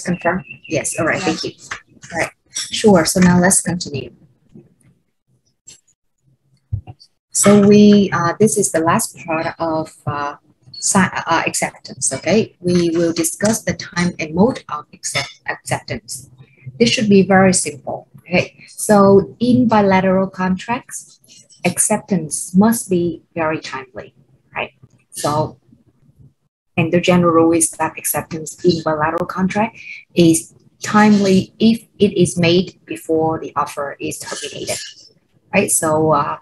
just confirm? Yes. All right. Yeah. Thank you. All right. Sure. So now let's continue. So this is the last part of acceptance. Okay. We will discuss the time and mode of acceptance. This should be very simple. Okay. So in bilateral contracts, acceptance must be very timely, right? So, and the general rule is that acceptance in bilateral contract is timely if it is made before the offer is terminated, right? So,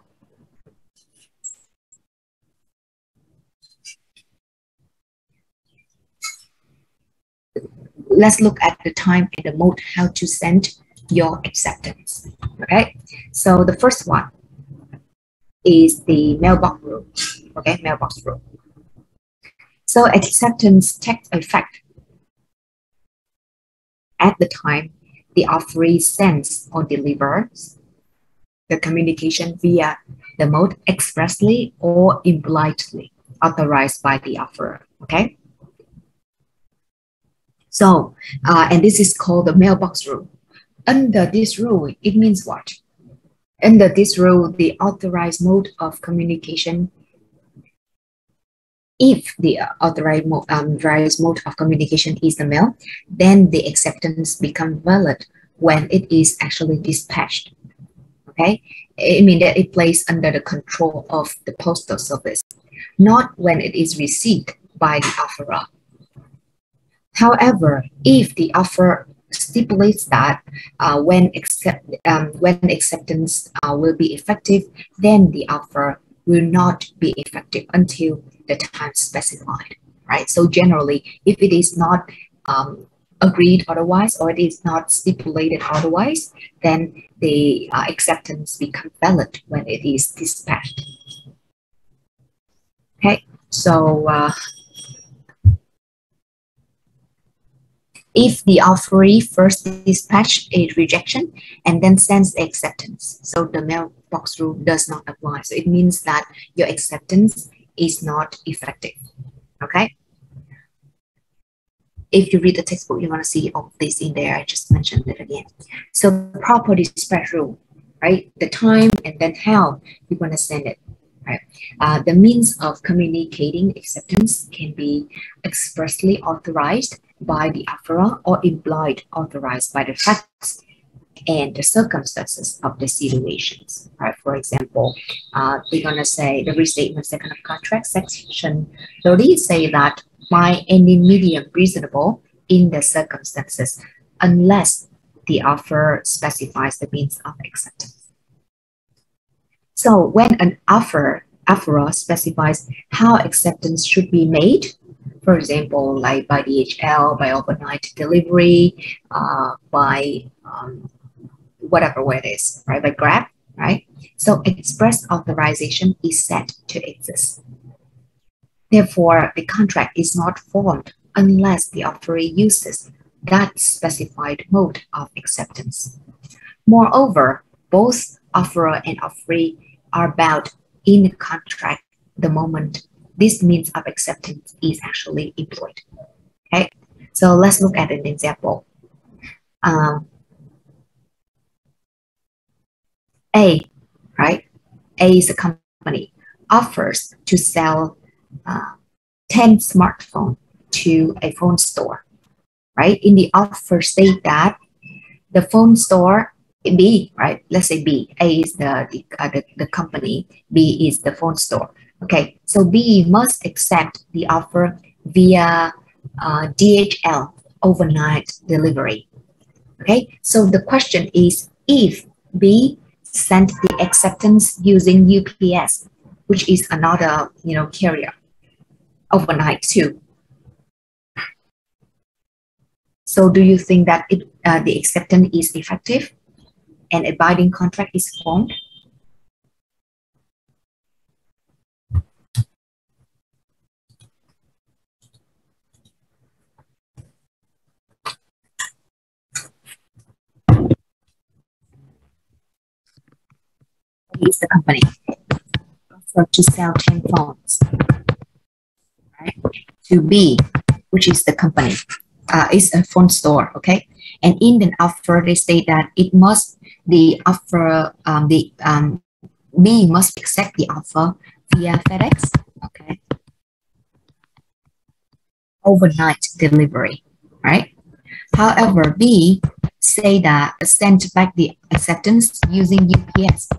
let's look at the time and the mode how to send your acceptance. Okay, so the first one is the mailbox rule. Okay, mailbox rule. So acceptance takes effect at the time the offeree sends or delivers the communication via the mode expressly or impliedly authorized by the offerer. Okay. So, and this is called the mailbox rule. Under this rule, it means what? Under this rule, the authorized mode of communication, if the authorized mode of communication is the mail, then the acceptance becomes valid when it is actually dispatched. Okay, it means that it plays under the control of the postal service, not when it is received by the offerer. However, if the offer stipulates that when acceptance will be effective, then the offer will not be effective until the time specified, right? So generally, if it is not agreed otherwise, or it is not stipulated otherwise, then the acceptance becomes valid when it is dispatched. Okay, so if the offeree first dispatches a rejection and then sends the acceptance, so the mailbox rule does not apply. So it means that your acceptance is not effective. Okay. If you read the textbook, you're going to see all this in there. I just mentioned it again. So proper dispatch rule, right? The time and then how you're going to send it. Right. The means of communicating acceptance can be expressly authorized by the offerer or implied authorized by the facts and the circumstances of the situations. Right. For example, they're gonna say the restatement second of contract section 30 say that by any medium reasonable in the circumstances, unless the offer specifies the means of acceptance. So when an offerer specifies how acceptance should be made, for example, like by DHL, by overnight delivery, by whatever way it is, right? By Grab, right? So express authorization is set to exist. Therefore, the contract is not formed unless the offeree uses that specified mode of acceptance. Moreover, both offerer and offeree are bound in the contract the moment this means of acceptance is actually employed. Okay, so let's look at an example. A, right? A is a company, offers to sell 10 smartphones to a phone store, right? In the offer state that the phone store B, right? Let's say B. A is the company. B is the phone store. Okay, so B must accept the offer via DHL, overnight delivery. Okay, so the question is if B sent the acceptance using UPS, which is another carrier, overnight too. So do you think that the acceptance is effective and a binding contract is formed? Is the company offer to sell 10 phones, right, to B, which is the company. is a phone store, okay? And in the offer, they say that it must the offer B must accept the offer via FedEx, okay? Overnight delivery, right? However, B say that send back the acceptance using UPS,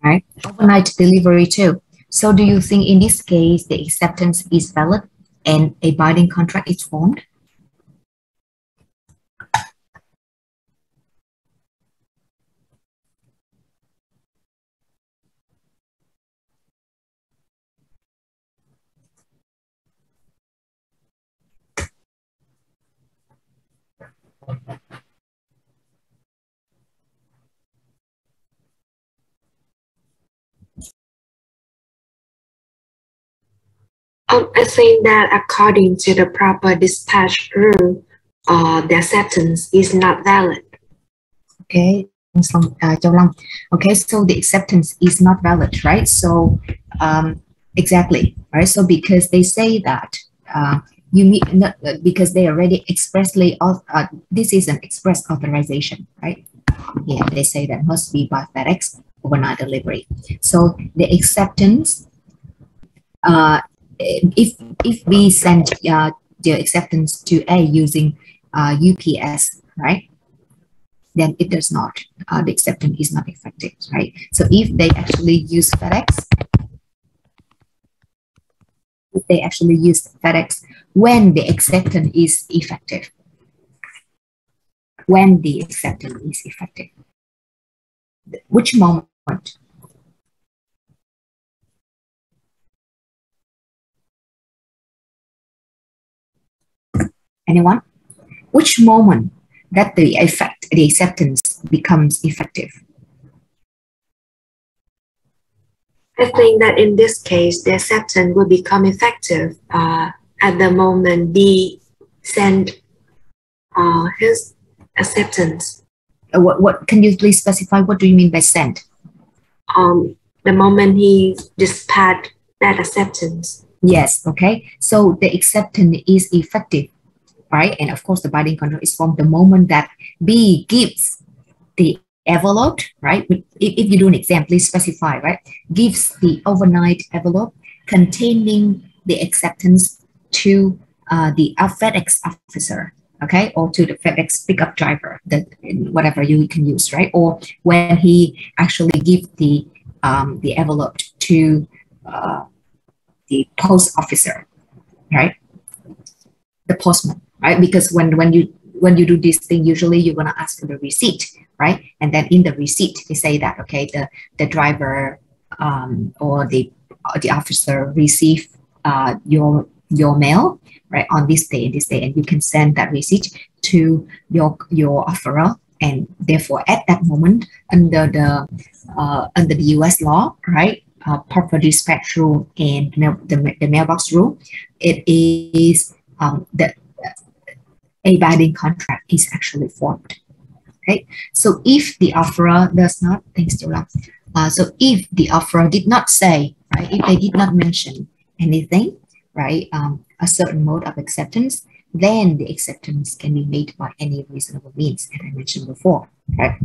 right? Overnight delivery too. So do you think in this case the acceptance is valid and a binding contract is formed? I think that according to the proper dispatch rule, the acceptance is not valid. Okay, Châu Long. Okay, so the acceptance is not valid, right? So exactly, right? So because they say that you meet because they already expressly this is an express authorization, right? Yeah, they say that must be by FedEx overnight delivery. So the acceptance, if we send the acceptance to A using UPS, right? Then it does not, the acceptance is not effective, right? So if they actually use FedEx, when the acceptance is effective, which moment? Anyone? Which moment that the acceptance becomes effective? I think that in this case, the acceptance will become effective at the moment B send his acceptance. What can you please specify? What do you mean by send? The moment he dispatched that acceptance. Yes, okay. So the acceptance is effective, right? And of course, the binding contract is from the moment that B gives the envelope, right? If you do an exam, please specify, right? Gives the overnight envelope containing the acceptance to the FedEx officer, okay, or to the FedEx pickup driver, that whatever you can use, right? Or when he actually gives the envelope to the post officer, right? The postman, right? Because when you do this thing, usually you're gonna ask for the receipt, right? And then in the receipt, they say that okay, the driver or the officer receive your mail, right, on this day and this day, and you can send that receipt to your offerer, and therefore at that moment under the US law, right, proper dispatch rule and the mailbox rule, it is that a binding contract is actually formed. Okay, so if the offerer does not, thanks to so if the offerer did not say, right, if they did not mention anything, right, a certain mode of acceptance, then the acceptance can be made by any reasonable means, as I mentioned before, right?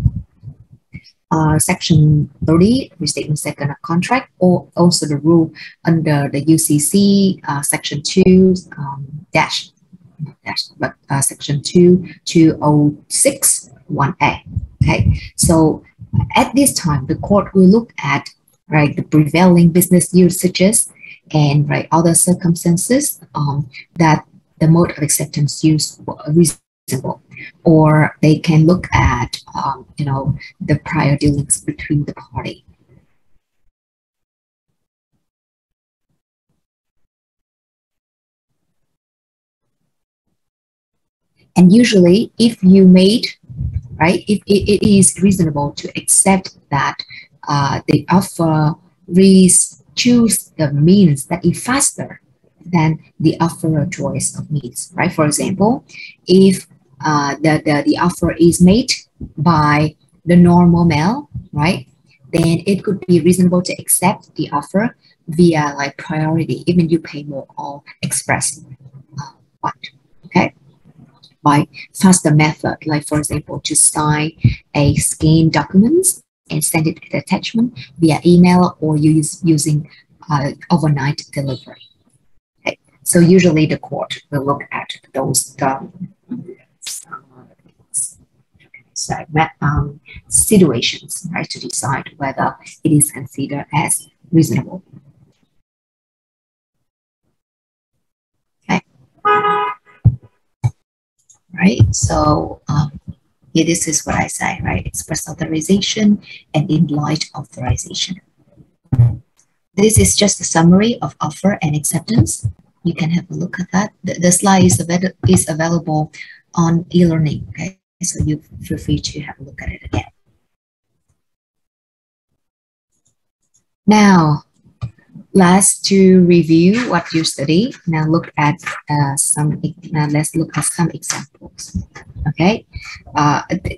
Section 30, restatement second of contract, or also the rule under the UCC, section 2 dash, but section 2206 1A. Okay, so at this time, the court will look at, right, the prevailing business usages and, right, other circumstances that the mode of acceptance used reasonable, or they can look at the prior dealings between the party. And usually, if you made, right, if it is reasonable to accept that the offer choose the means that is faster than the offerer choice of means, right? For example, if the offer is made by the normal mail, right, then it could be reasonable to accept the offer via like priority, even you pay more or express. Okay. by faster method, like for example, to sign a scanned documents and send it as attachment via email or using overnight delivery. Okay. So usually the court will look at those situations, right, to decide whether it is considered as reasonable. Okay. Right. So here, this is what I say, right? Express authorization and in-light authorization. This is just a summary of offer and acceptance. You can have a look at that. The slide is available on e-learning. Okay, so you feel free to have a look at it again. Now, last to review what you study. Now look at let's look at some examples. Okay,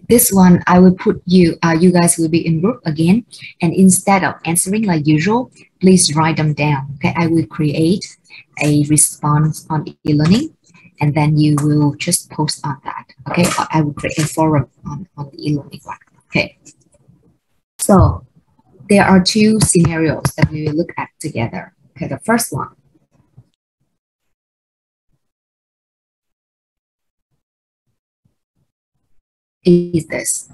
this one I will put you guys will be in group again, and instead of answering like usual, please write them down. Okay, I will create a response on e-learning, and then you will just post on that. Okay, I will create a forum on the e-learning one. Okay, so there are two scenarios that we will look at together. Okay, the first one is this.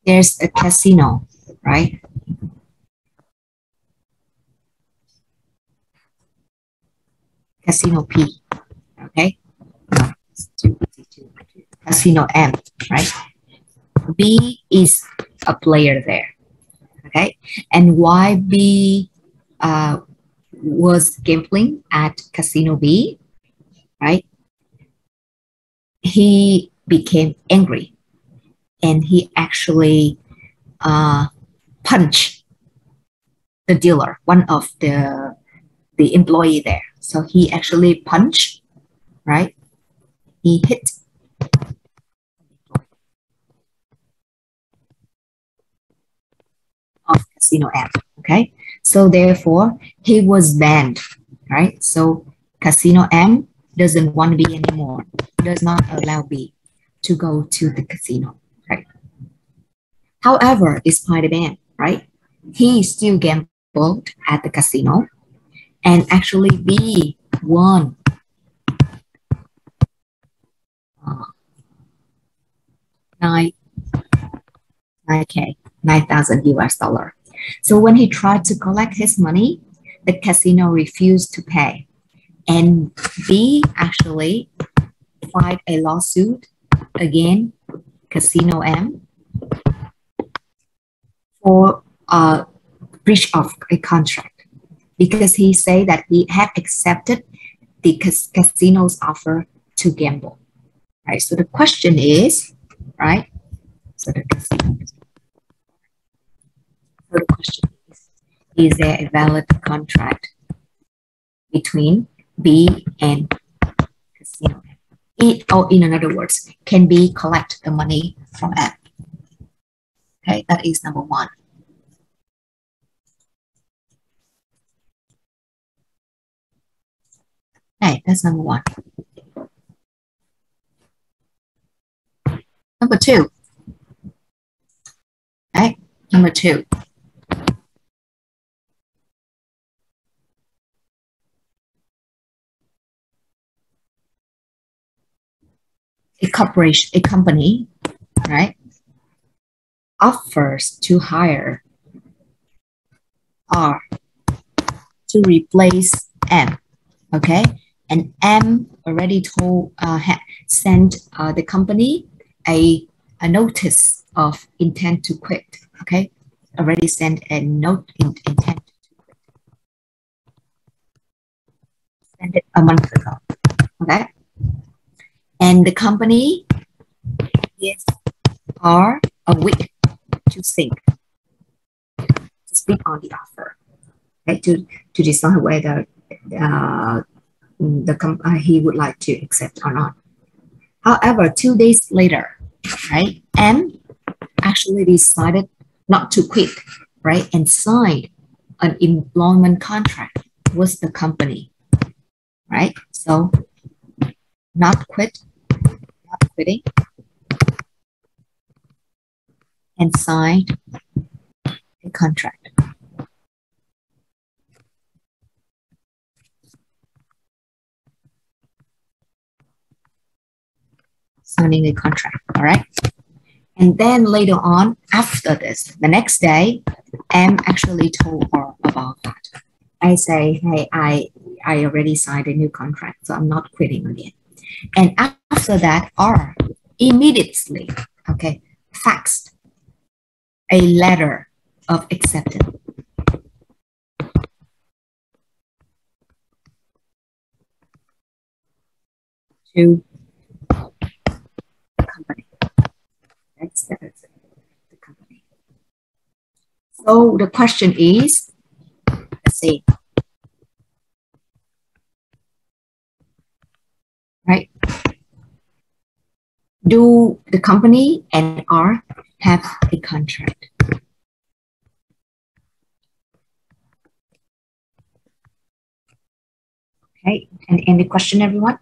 There's a casino, right? Casino P, okay? Casino M, right? B is a player there, okay? And why B was gambling at Casino B, right? He became angry and he actually punched the dealer, one of the employee there. So he actually punched, right? He hit of Casino M, okay? So therefore, he was banned, right? So Casino M doesn't want B anymore, does not allow B to go to the casino, right? However, despite the ban, right? He still gambled at the casino, and actually B won 9,000 US dollar. So when he tried to collect his money, the casino refused to pay. And B actually filed a lawsuit against Casino M for breach of a contract because he said that he had accepted the casino's offer to gamble. Right. So the question is, right? So the question is there a valid contract between B and casino M? Or in other words, can B collect the money from M? Okay, that is number one. Okay, that's number one. Number two. Okay, number two. A company, right, offers to hire R to replace M, okay? And M already sent the company a notice of intent to quit, okay? Already sent a intent to quit. Sent it a month ago, okay? And the company gives R a week to think, to speak on the offer, okay? To decide whether he would like to accept or not. However, 2 days later, right, M actually decided not to quit, right? And signed an employment contract with the company, right? So not quit, not quitting, and signed a contract. Signing a contract, all right? And then later on, after this, the next day, M actually told her about that. I say, hey, I already signed a new contract, so I'm not quitting again. And after that, R immediately, okay, faxed a letter of acceptance to the company. That's the company. So the question is, let's see, right? Do the company and R have a contract? Okay, and any question, everyone?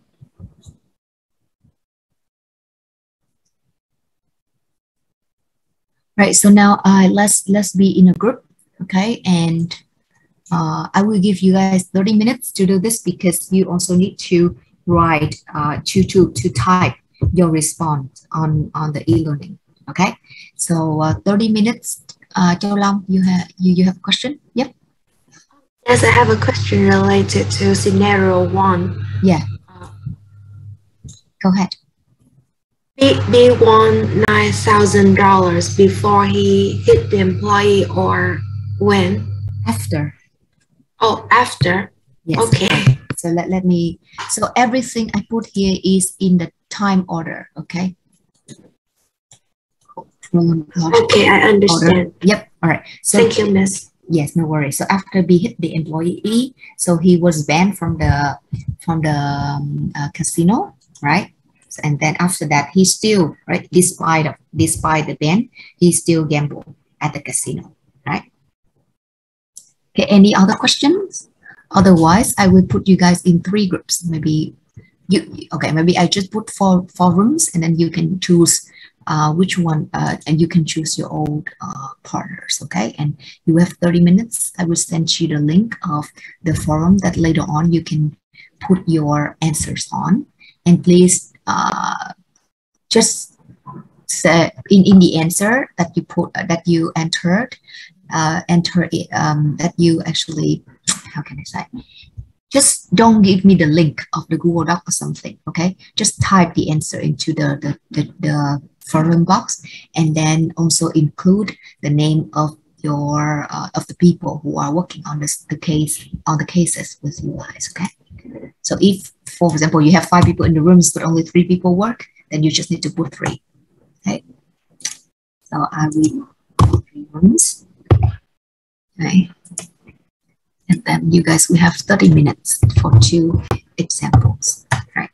Right, so now let's be in a group, okay? And I will give you guys 30 minutes to do this because you also need to write, to type your response on the e-learning, okay? So 30 minutes. Châu Long, you have a question? Yep. Yes, I have a question related to scenario 1. Yeah. Go ahead. B won $9,000 before he hit the employee or when? After. Oh, after. Yes. Okay. So let me, so everything I put here is in the time order, okay? Okay, I understand. Order. Yep. All right. So thank you, Miss. Yes, no worries. So after B hit the employee, so he was banned from the casino, right? And then after that, he still, right, despite the ban, he still gambled at the casino, right? Okay. Any other questions? Otherwise, I will put you guys in 3 groups. Maybe okay. Maybe I just put four rooms, and then you can choose which one, and you can choose your own partners, okay? And you have 30 minutes. I will send you the link of the forum that later on you can put your answers on. And please just say in the answer that you put, that you entered, that you actually, how can I say? Just don't give me the link of the Google Doc or something, okay? Just type the answer into the forum box, and then also include the name of your of the people who are working on the cases with you guys, okay? So if, for example, you have 5 people in the rooms but only 3 people work, then you just need to put 3, okay? So I will put 3 rooms, okay? And then you guys will have 30 minutes for 2 examples, right?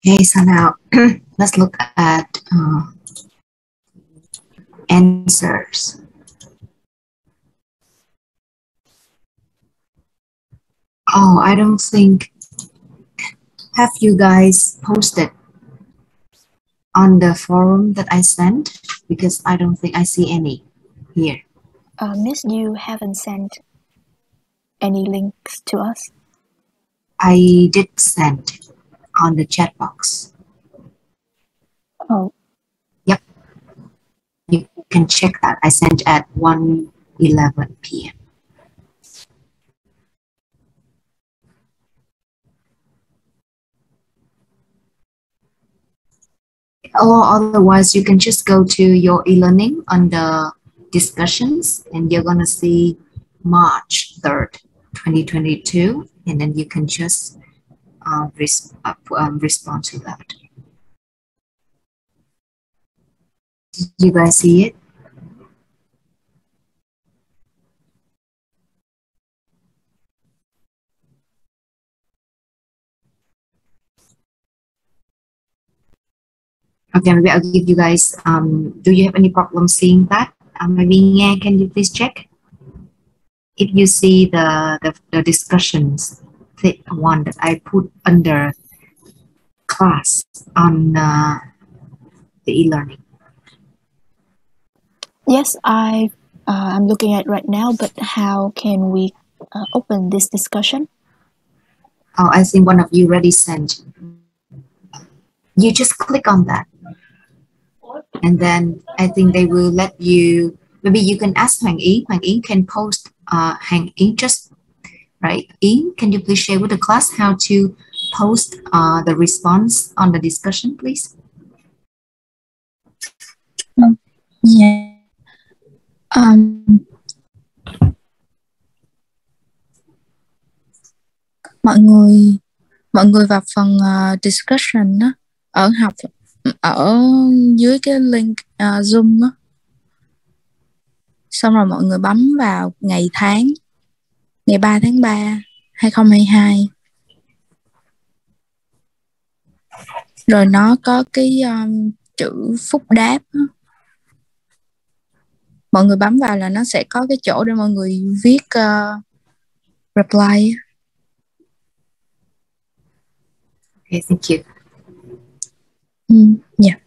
Okay, so now let's look at answers. Oh, I don't think, have you guys posted on the forum that I sent? Because I don't think I see any here. Miss, you haven't sent any links to us? I did send on the chat box. Oh, Yep, you can check that. I sent at 1:11 p.m. Or otherwise, you can just go to your e-learning under discussions and you're going to see March 3rd, 2022. And then you can just respond to that. Did you guys see it? Okay, maybe I'll give you guys, do you have any problem seeing that? Maybe Nghe, can you please check? If you see the discussions, the one that I put under class on the e-learning. yes, I'm looking at it right now, but how can we open this discussion? Oh, I think one of you already sent. You just click on that. And then I think they will let you, maybe you can ask Hoàng Yến. Hoàng Yến can post, Hoàng Yến just, right? Yến, can you please share with the class how to post the response on the discussion, please? Yeah. Mọi người vào phần discussion đó, ở học ở dưới cái link Zoom đó. Xong rồi mọi người bấm vào ngày tháng, ngày 3 tháng 3 2022. Rồi nó có cái chữ phúc đáp đó. Mọi người bấm vào là nó sẽ có cái chỗ để mọi người viết reply. Okay, thank you. Yeah.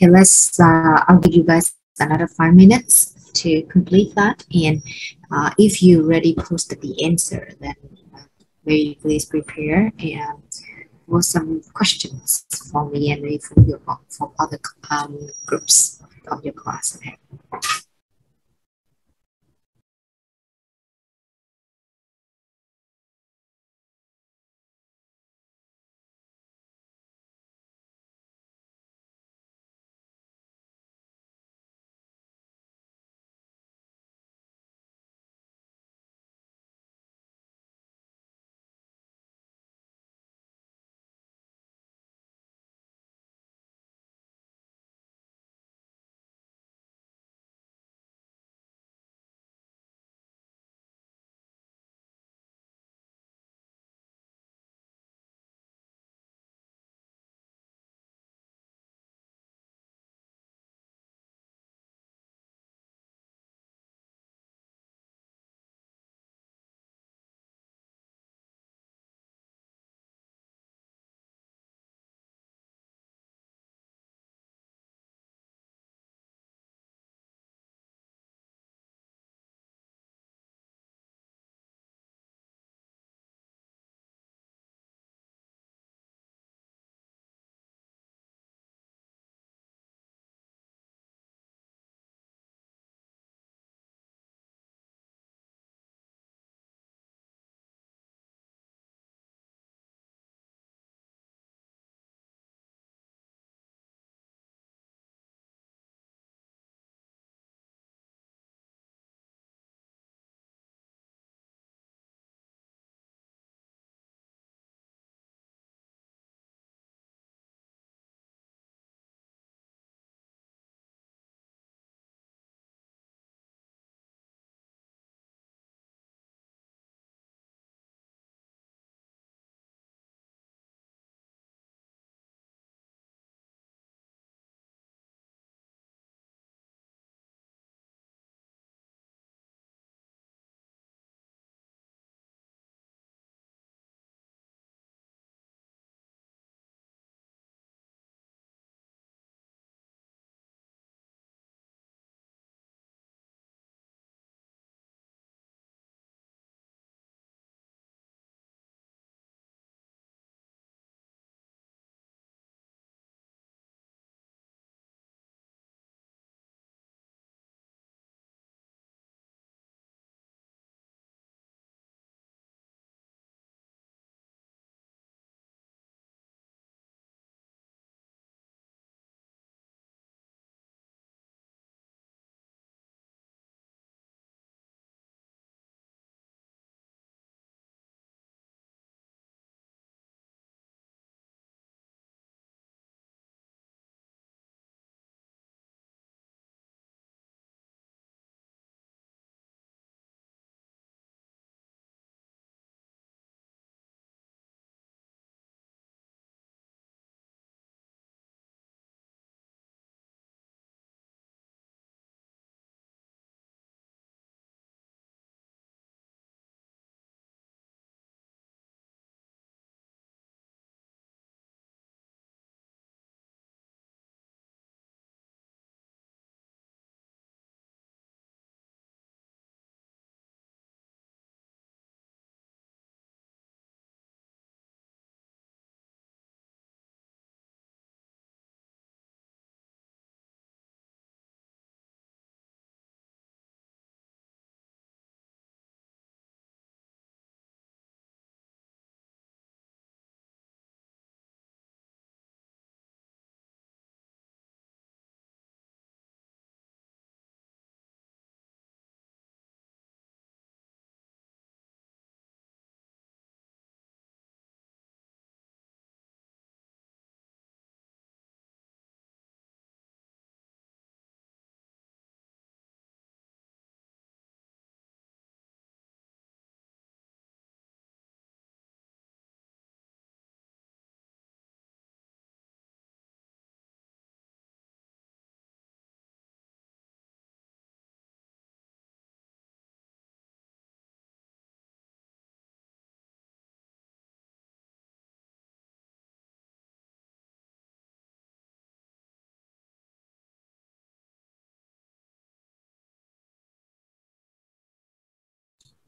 Okay, I'll give you guys another 5 minutes to complete that. And if you already posted the answer, then maybe please prepare and for some questions for me and maybe for other groups of your class. Okay.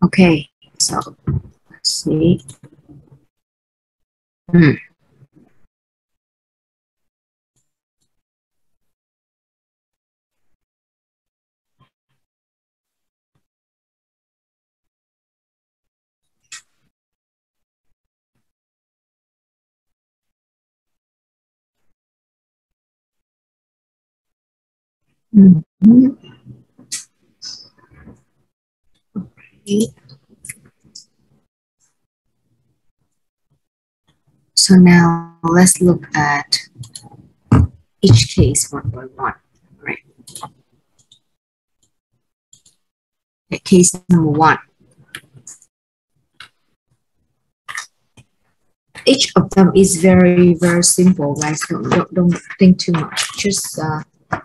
Okay, so let's see. Hmm. Mhm. So now let's look at each case one by one. Right. Case number one. Each of them is very, very simple, right? So don't think too much. Just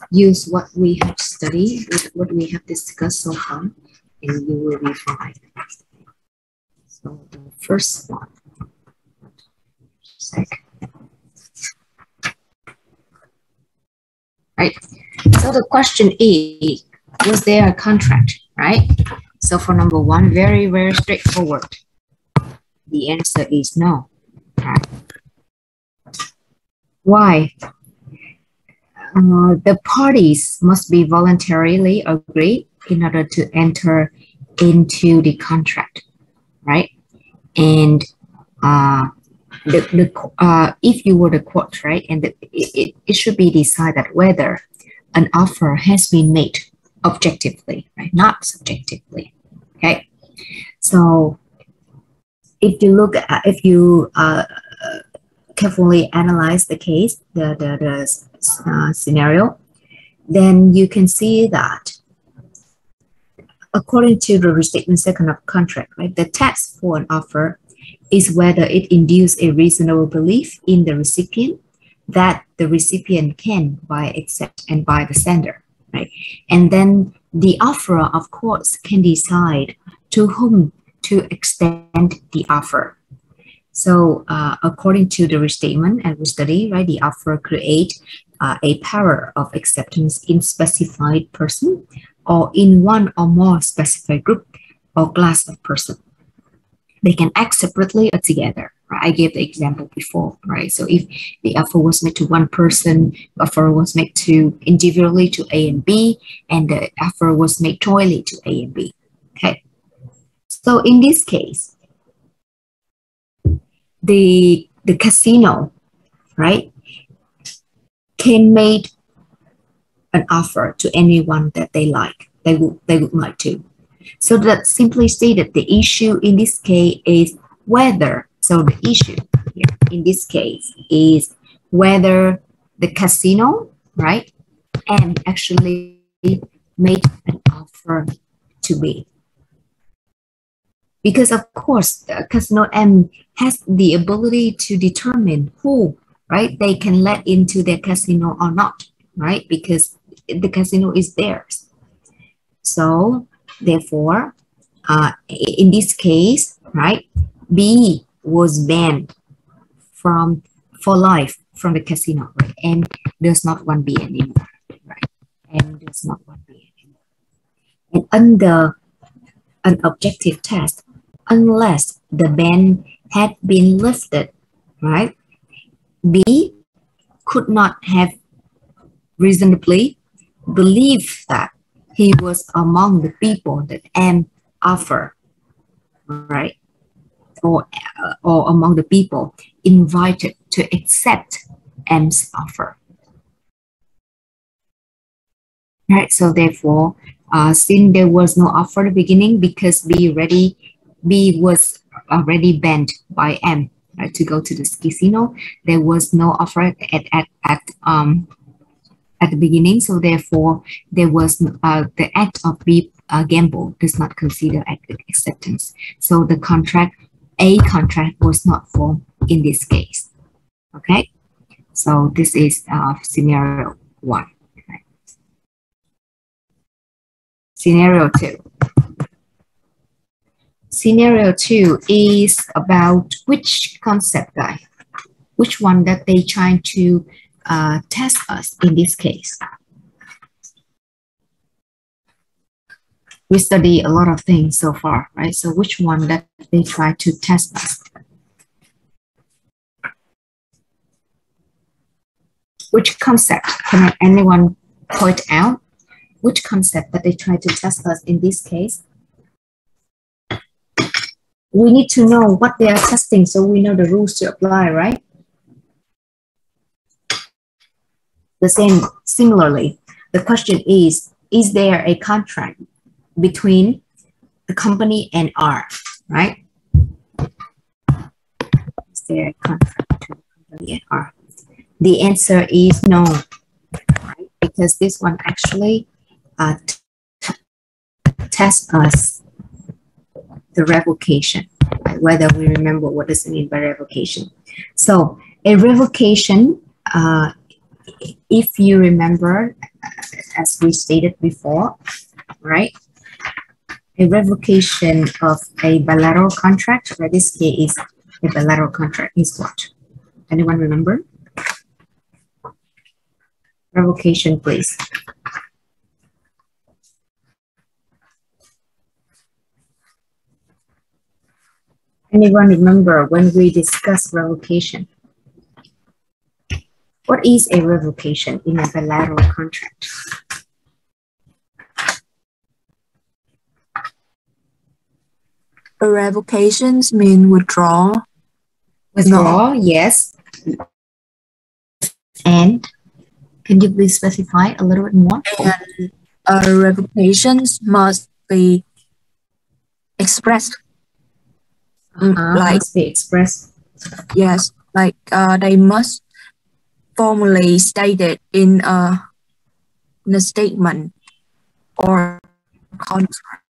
use what we have studied, what we have discussed so far, and you will be fine. So the first one. Second. Right. So the question is, was there a contract, right? So for number one, very, very straightforward. The answer is no. Right. Why? The parties must be voluntarily agree in order to enter into the contract, right? And if you were the court, right, and it should be decided whether an offer has been made objectively, right, not subjectively. Okay, so if you carefully analyze the case, the scenario, then you can see that according to the restatement second of contract, right, the test for an offer is whether it induces a reasonable belief in the recipient that the recipient can buy, accept, and buy the sender, right? And then the offerer, of course, can decide to whom to extend the offer. So according to the restatement and we study, right, the offer create a power of acceptance in specified person or in one or more specified group or class of person. They can act separately or together. Right? I gave the example before, right? So if the offer was made to one person, the offer was made to individually to A and B, and the offer was made jointly to A and B. Okay. So in this case, the casino, right, can make an offer to anyone that they like, they would like to. So that simply stated, the issue in this case is whether, so the issue here in this case is whether the casino, right, and actually made an offer to me. Because of course, casino M has the ability to determine who, right, they can let into their casino or not, right? Because the casino is theirs. So therefore, in this case, right, B was banned for life from the casino, right? And does not want B anymore, right? And does not want B anymore. And under an objective test, unless the ban had been lifted, right, B could not have reasonably believed that he was among the people that M offered, right, or among the people invited to accept M's offer. Right, so therefore, since there was no offer at the beginning, because B was already banned by M, right, to go to this casino, there was no offer at the beginning. So therefore, there was the act of B gamble does not consider acceptance. So the A contract was not formed in this case. Okay, so this is scenario one. Okay. Scenario two. Scenario two is about which concept, guy? Which one that they trying to test us in this case? we study a lot of things so far, right? So which one that they try to test us? Which concept? Can anyone point out which concept that they try to test us in this case? We need to know what they are testing so we know the rules to apply, right? Similarly, the question is there a contract between the company and R, right? Is there a contract between the company and R? The answer is no, right? Because this one actually tests us the revocation, right? Whether we remember what does it mean by revocation. So a revocation, if you remember, as we stated before, right? A revocation of a bilateral contract, where this case is a bilateral contract, is what? Anyone remember? Revocation, please. Anyone remember when we discussed revocation? What is a revocation in a bilateral contract? Revocations mean withdraw. Withdraw, no. Yes. And can you please specify a little bit more? And revocations must be expressed. Must be expressed. Yes, like they must formally stated in a statement or contract.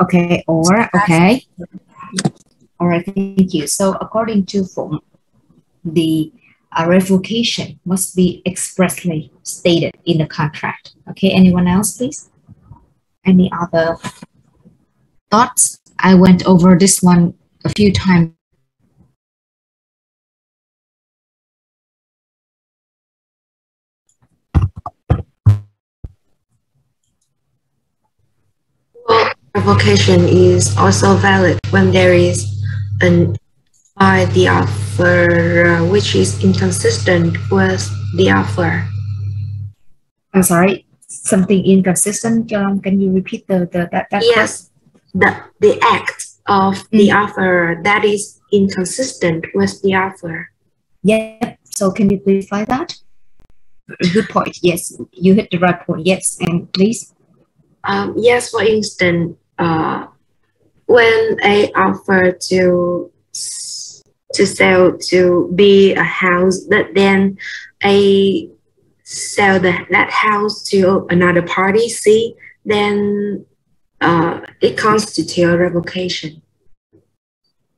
Okay, or okay. All right, thank you. So according to form, the revocation must be expressly stated in the contract. Okay, anyone else, please? Any other thoughts? I went over this one a few times. Well, revocation is also valid when there is an by the offer which is inconsistent with the offer. I'm sorry, something inconsistent. Can you repeat that? Yes, the act of the offer that is inconsistent with the offer. Yep. So can you clarify that? Good point. Yes, you hit the right point. Yes, and please. Yes, for instance, when I offer to sell to be a house, but then I sell that house to another party, see, then it constitutes a revocation.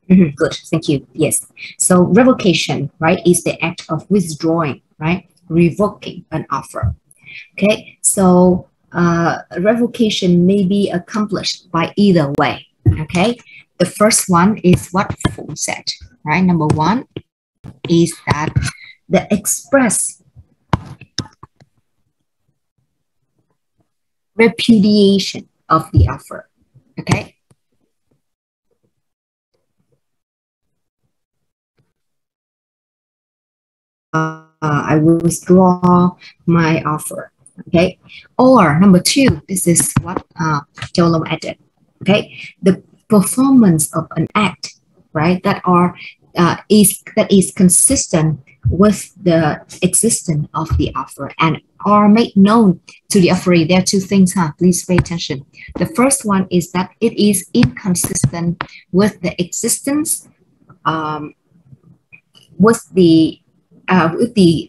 Good, thank you. Yes. So revocation, right, is the act of withdrawing, right, revoking an offer. Okay, so revocation may be accomplished by either way. Okay, the first one is what Phụng said, right? Number one is that the express repudiation of the offer. Okay. I will withdraw my offer. Okay. Or number two, this is what Châu Long added. Okay. The performance of an act, right, that is consistent with the existence of the offer and are made known to the offeree. There are two things, please pay attention. The first one is that it is inconsistent with the existence, with the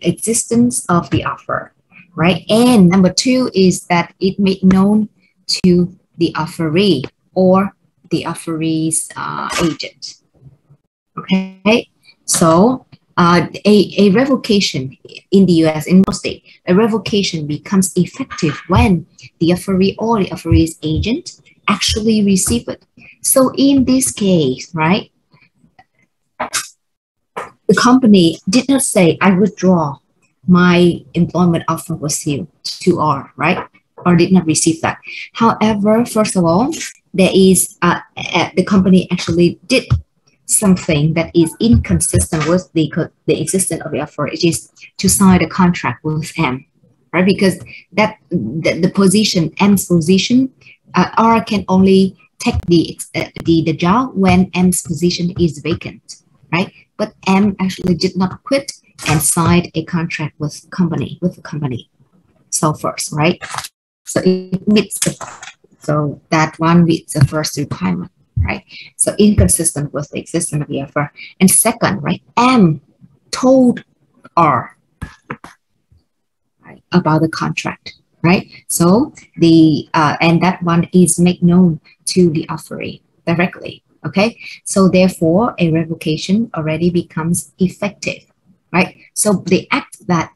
existence of the offer, right? And number two is that it made known to the offeree or the offeree's agent. Okay, so a revocation in the US, in most states, a revocation becomes effective when the offeree or the offeree's agent actually receive it. So in this case, right, the company did not say, I withdraw my employment offer with you to R, right? or did not receive that. However, first of all, there is the company actually did something that is inconsistent with the existence of the offer, which is to sign a contract with M, right? Because the position, M's position, R can only take the job when M's position is vacant, right? But M actually did not quit and signed a contract with the company. So first, right? So it meets so that one meets the first requirement, right? So inconsistent with the existence of the offer. And second, right, M told R, right, about the contract, right? So the and that one is made known to the offeree directly. Okay, so therefore a revocation already becomes effective, right? So the act that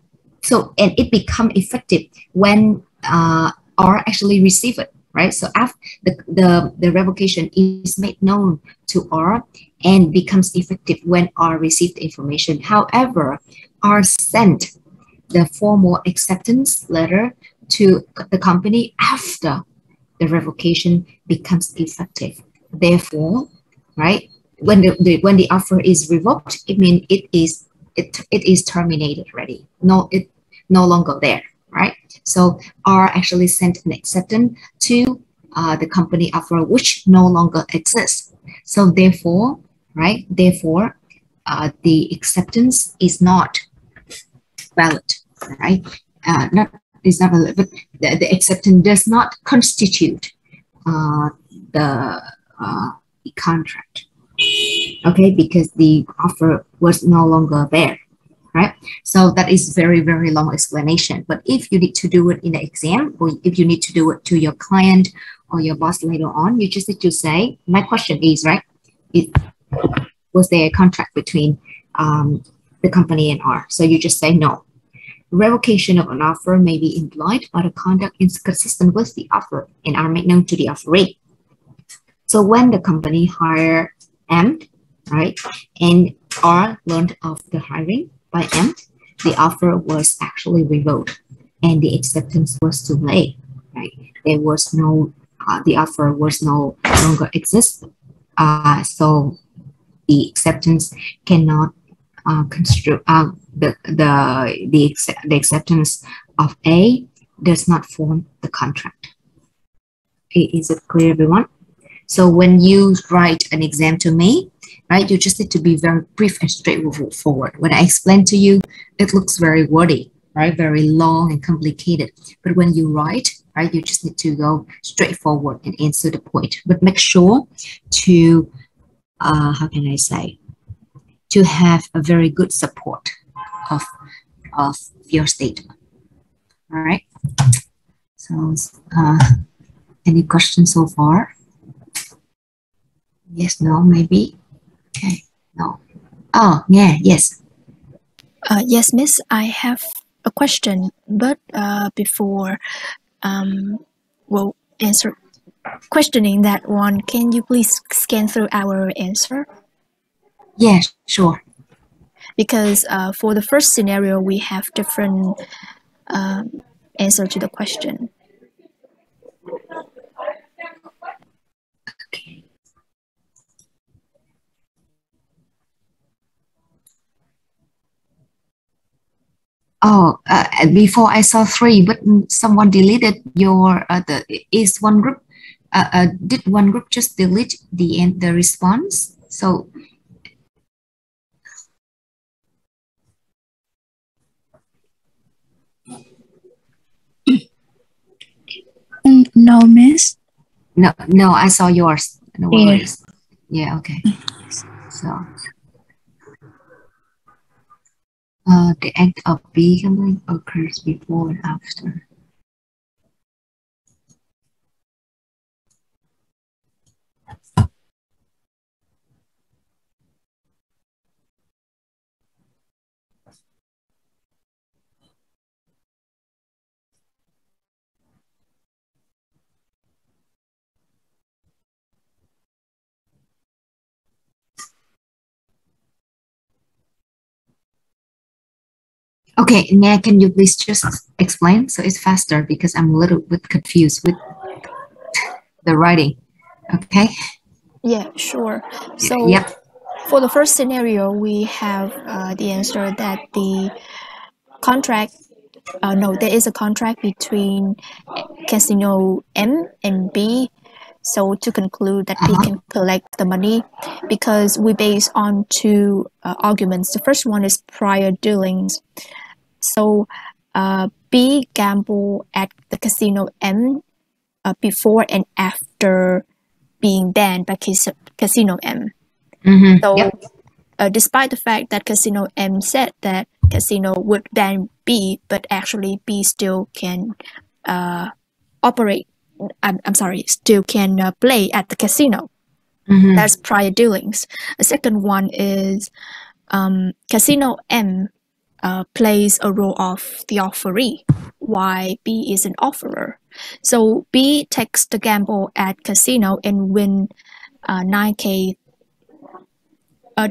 and it become effective when R actually receive it, right? So after the revocation is made known to R and becomes effective when R received the information. However, R sent the formal acceptance letter to the company after the revocation becomes effective. Therefore, right, when the offer is revoked, it means it is terminated already. No, it no longer there, right? So R actually sent an acceptance to the company offer which no longer exists. So therefore, right, therefore, the acceptance is not valid, right? Not is not valid, but the acceptance does not constitute the contract, okay, because the offer was no longer there, right? So that is very, very long explanation. But if you need to do it in the exam, or if you need to do it to your client or your boss later on, you just need to say, my question is, right, was there a contract between the company and R? So you just say no. Revocation of an offer may be implied, but the conduct is consistent with the offer and are made known to the offeree. So when the company hire M, right, and R learned of the hiring by M, the offer was actually revoked and the acceptance was too late, right? There was no, the offer was no longer exist. So the acceptance cannot construe the acceptance of A does not form the contract. Okay, is it clear, everyone? So when you write an exam to me, right, you just need to be very brief and straightforward. When I explain to you, it looks very wordy, right, very long and complicated. But when you write, right, you just need to go straightforward and answer the point. But make sure to, how can I say, to have a very good support of your statement. All right. So, any questions so far? Yes, no, maybe. Okay, no. Oh, yeah, yes. Yes, Miss, I have a question, but before answer questioning that one, can you please scan through our answer? Yeah, sure. Because for the first scenario, we have different answer to the question. Okay. Oh, before I saw 3, but someone deleted your is one group. Did one group just delete the response? So No, miss. no, I saw yours. No worries. Yeah, okay. So the act of becoming occurs before and after. Okay, Nga, can you please just explain so it's faster because I'm a little bit confused with the writing. Okay. Yeah, sure. So Yep. for the first scenario, we have the answer that the contract, no, there is a contract between casino M and B. So to conclude that B can collect the money because we base on two arguments. The first one is prior dealings. So B gamble at the casino M before and after being banned by Casino M. So, Yep. despite the fact that Casino M said that Casino would ban B, but actually B still can operate. I'm sorry, still can play at the casino. That's prior dealings. The second one is Casino M plays a role of the offeree, while B is an offerer. So B takes the gamble at casino and win 9K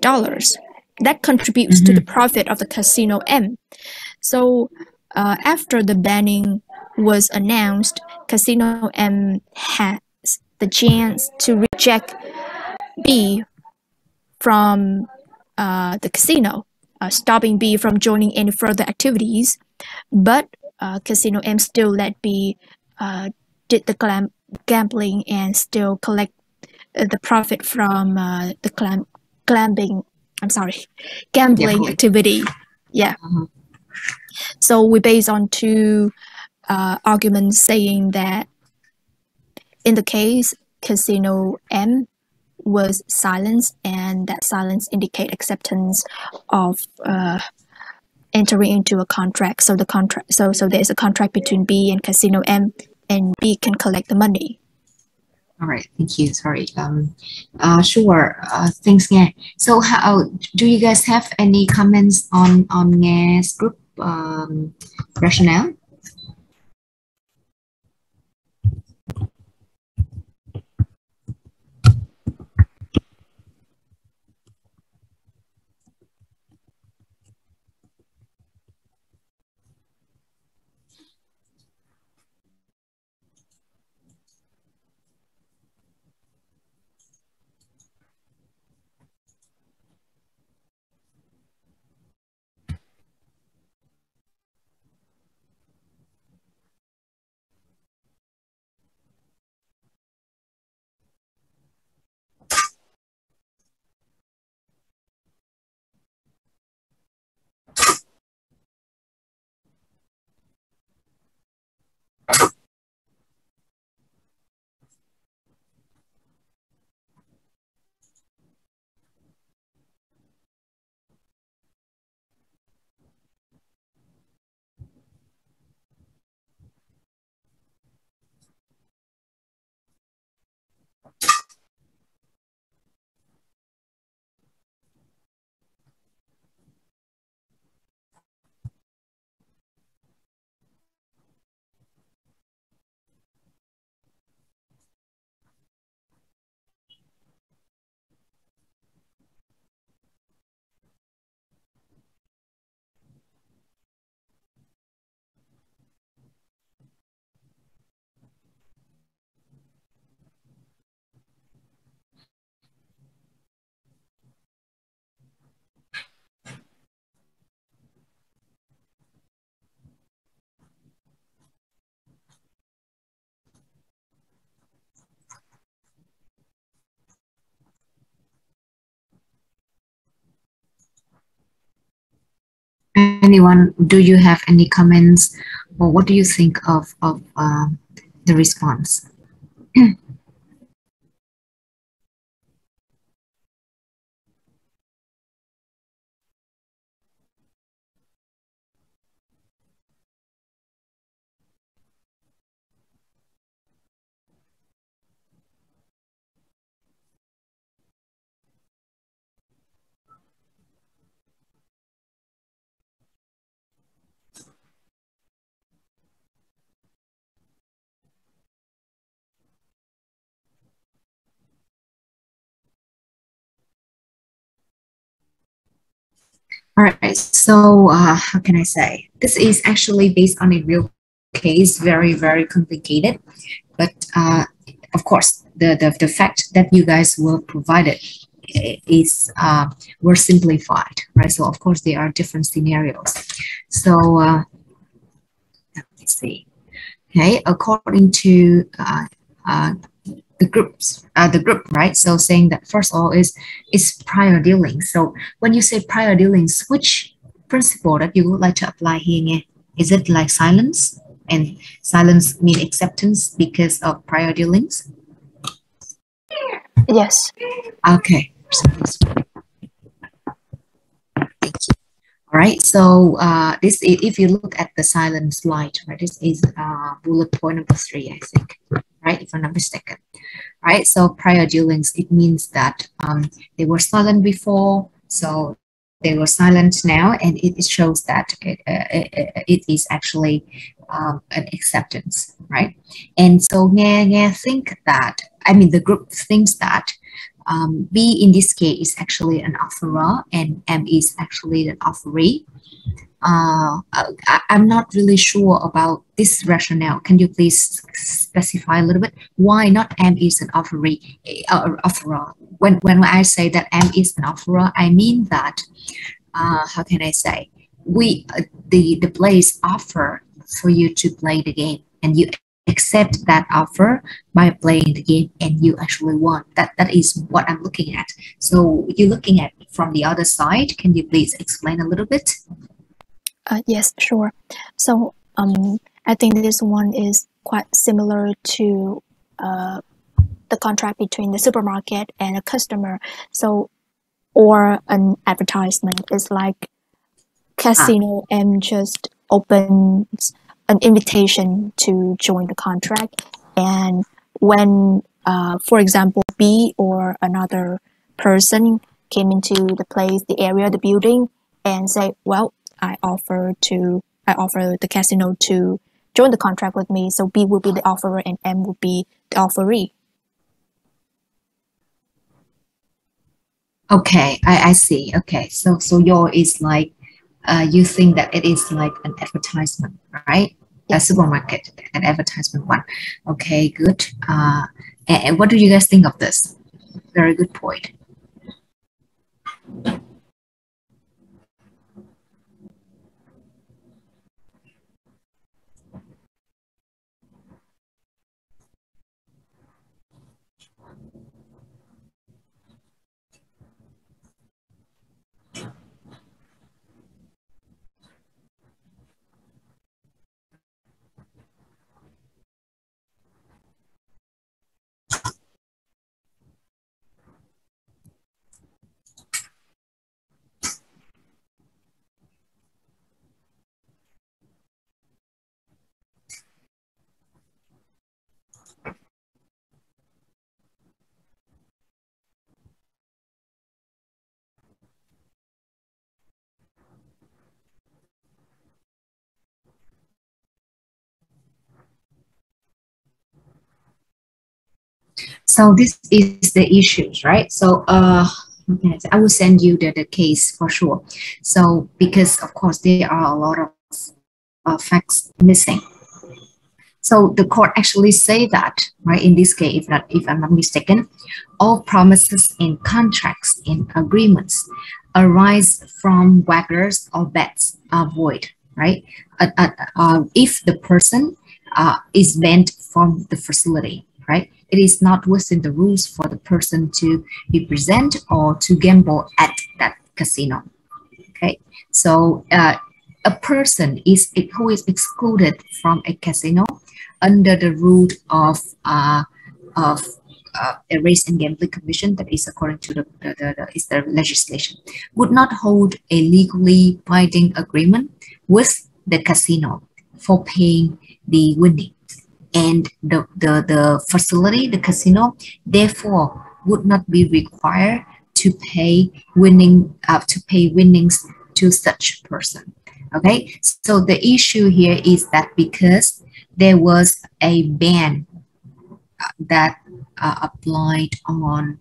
dollars. That contributes to the profit of the casino M. So after the banning was announced, Casino M has the chance to reject B from the casino, stopping B from joining any further activities. But Casino M still let B did the gambling and still collect the profit from the gambling. I'm sorry, gambling activity. Yeah. So we base on two arguments saying that in the case Casino M was silence, and that silence indicate acceptance of entering into a contract. So the contract, so there's a contract between B and Casino M, and B can collect the money. All right, thank you. Sorry. Sure. Thanks, Nghe. So, how do you guys have any comments on Nhe's group rationale? Anyone, do you have any comments, or what do you think of the response? All right, so how can I say? This is actually based on a real case, very, very complicated. But of course, the fact that you guys were provided is were simplified, right? So of course there are different scenarios. So let me see. Okay, according to the group, right? So saying that first of all is prior dealings. So when you say prior dealings, which principle that you would like to apply here? Nghe? Is it like silence? And silence mean acceptance because of prior dealings? Yes. Okay. All right. So this is, if you look at the silent slide, right? This is bullet point number 3, I think, right? If I'm not mistaken. Right. So prior dealings, it means that they were silent before, so they were silent now, and it shows that it is actually an acceptance, right? And so Nghe think that, I mean, the group thinks that B in this case is actually an offerer and M is actually an offeree. I'm not really sure about this rationale. Can you please specify a little bit why not M is an offeree, offerer? When I say that M is an offerer, I mean that how can I say, we the players offer for you to play the game, and you accept that offer by playing the game, and you actually won. That is what I'm looking at. So you're looking at from the other side. Can you please explain a little bit? Yes, sure. So I think this one is quite similar to the contract between the supermarket and a customer. So, or an advertisement is like Casino M just opens an invitation to join the contract. And when, for example, B or another person came into the place, the area, the building, and say, well, I offer the casino to join the contract with me. So B will be the offerer and M will be the offeree. Okay, I see. Okay, so your is like you think that it is like an advertisement, right? A supermarket, an advertisement one. Okay, good. And what do you guys think of this? Very good point. So this is the issues, right? So okay, I will send you the case for sure. So because of course there are a lot of facts missing. So the court actually say that, right? In this case, if I'm not mistaken, all promises in contracts and agreements arise from wagers or bets are void, right? If the person is banned from the facility, right? It is not within the rules for the person to be present or to gamble at that casino. Okay, so a person who is excluded from a casino under the rule of a race and gambling commission, that is according to the legislation, would not hold a legally binding agreement with the casino for paying the winning, and the facility, the casino, therefore would not be required to pay winnings to such person. Okay, so the issue here is that because there was a ban that applied on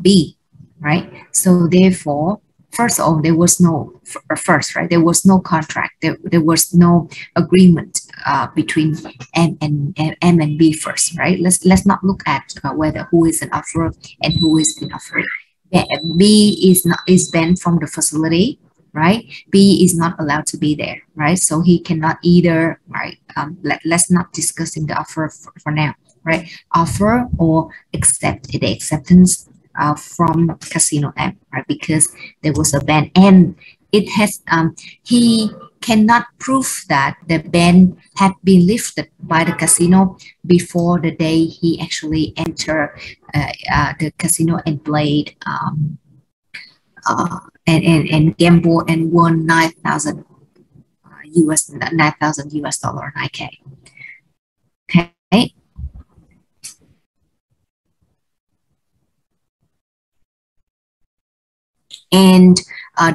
B, right? So therefore, first of all, there was no first, right? There was no contract. There was no agreement between M and B first, right? Let's not look at whether who is an offerer and who is an offeree. B is banned from the facility, right? B is not allowed to be there, right? So he cannot either, right? Let's not discuss in the offer for now, right? Offer or accept the acceptance from Casino M, right? Because there was a ban, and it has he cannot prove that the ban had been lifted by the casino before the day he actually entered the casino and played and gambled and won 9,000 US dollar 9K. Okay. And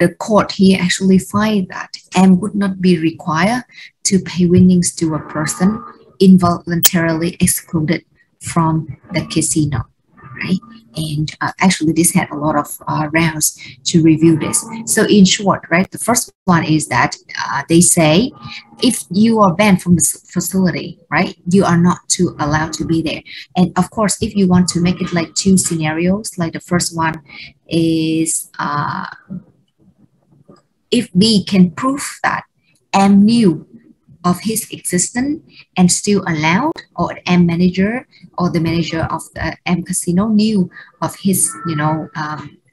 the court here actually find that M would not be required to pay winnings to a person involuntarily excluded from the casino, right? And actually this had a lot of rounds to review this. So in short, right, the first one is that they say if you are banned from the facility, right, you are not allowed to be there. And of course, if you want to make it like two scenarios, like the first one is if B can prove that M knew of his existence and still allowed, or M manager or the manager of the M casino knew of his,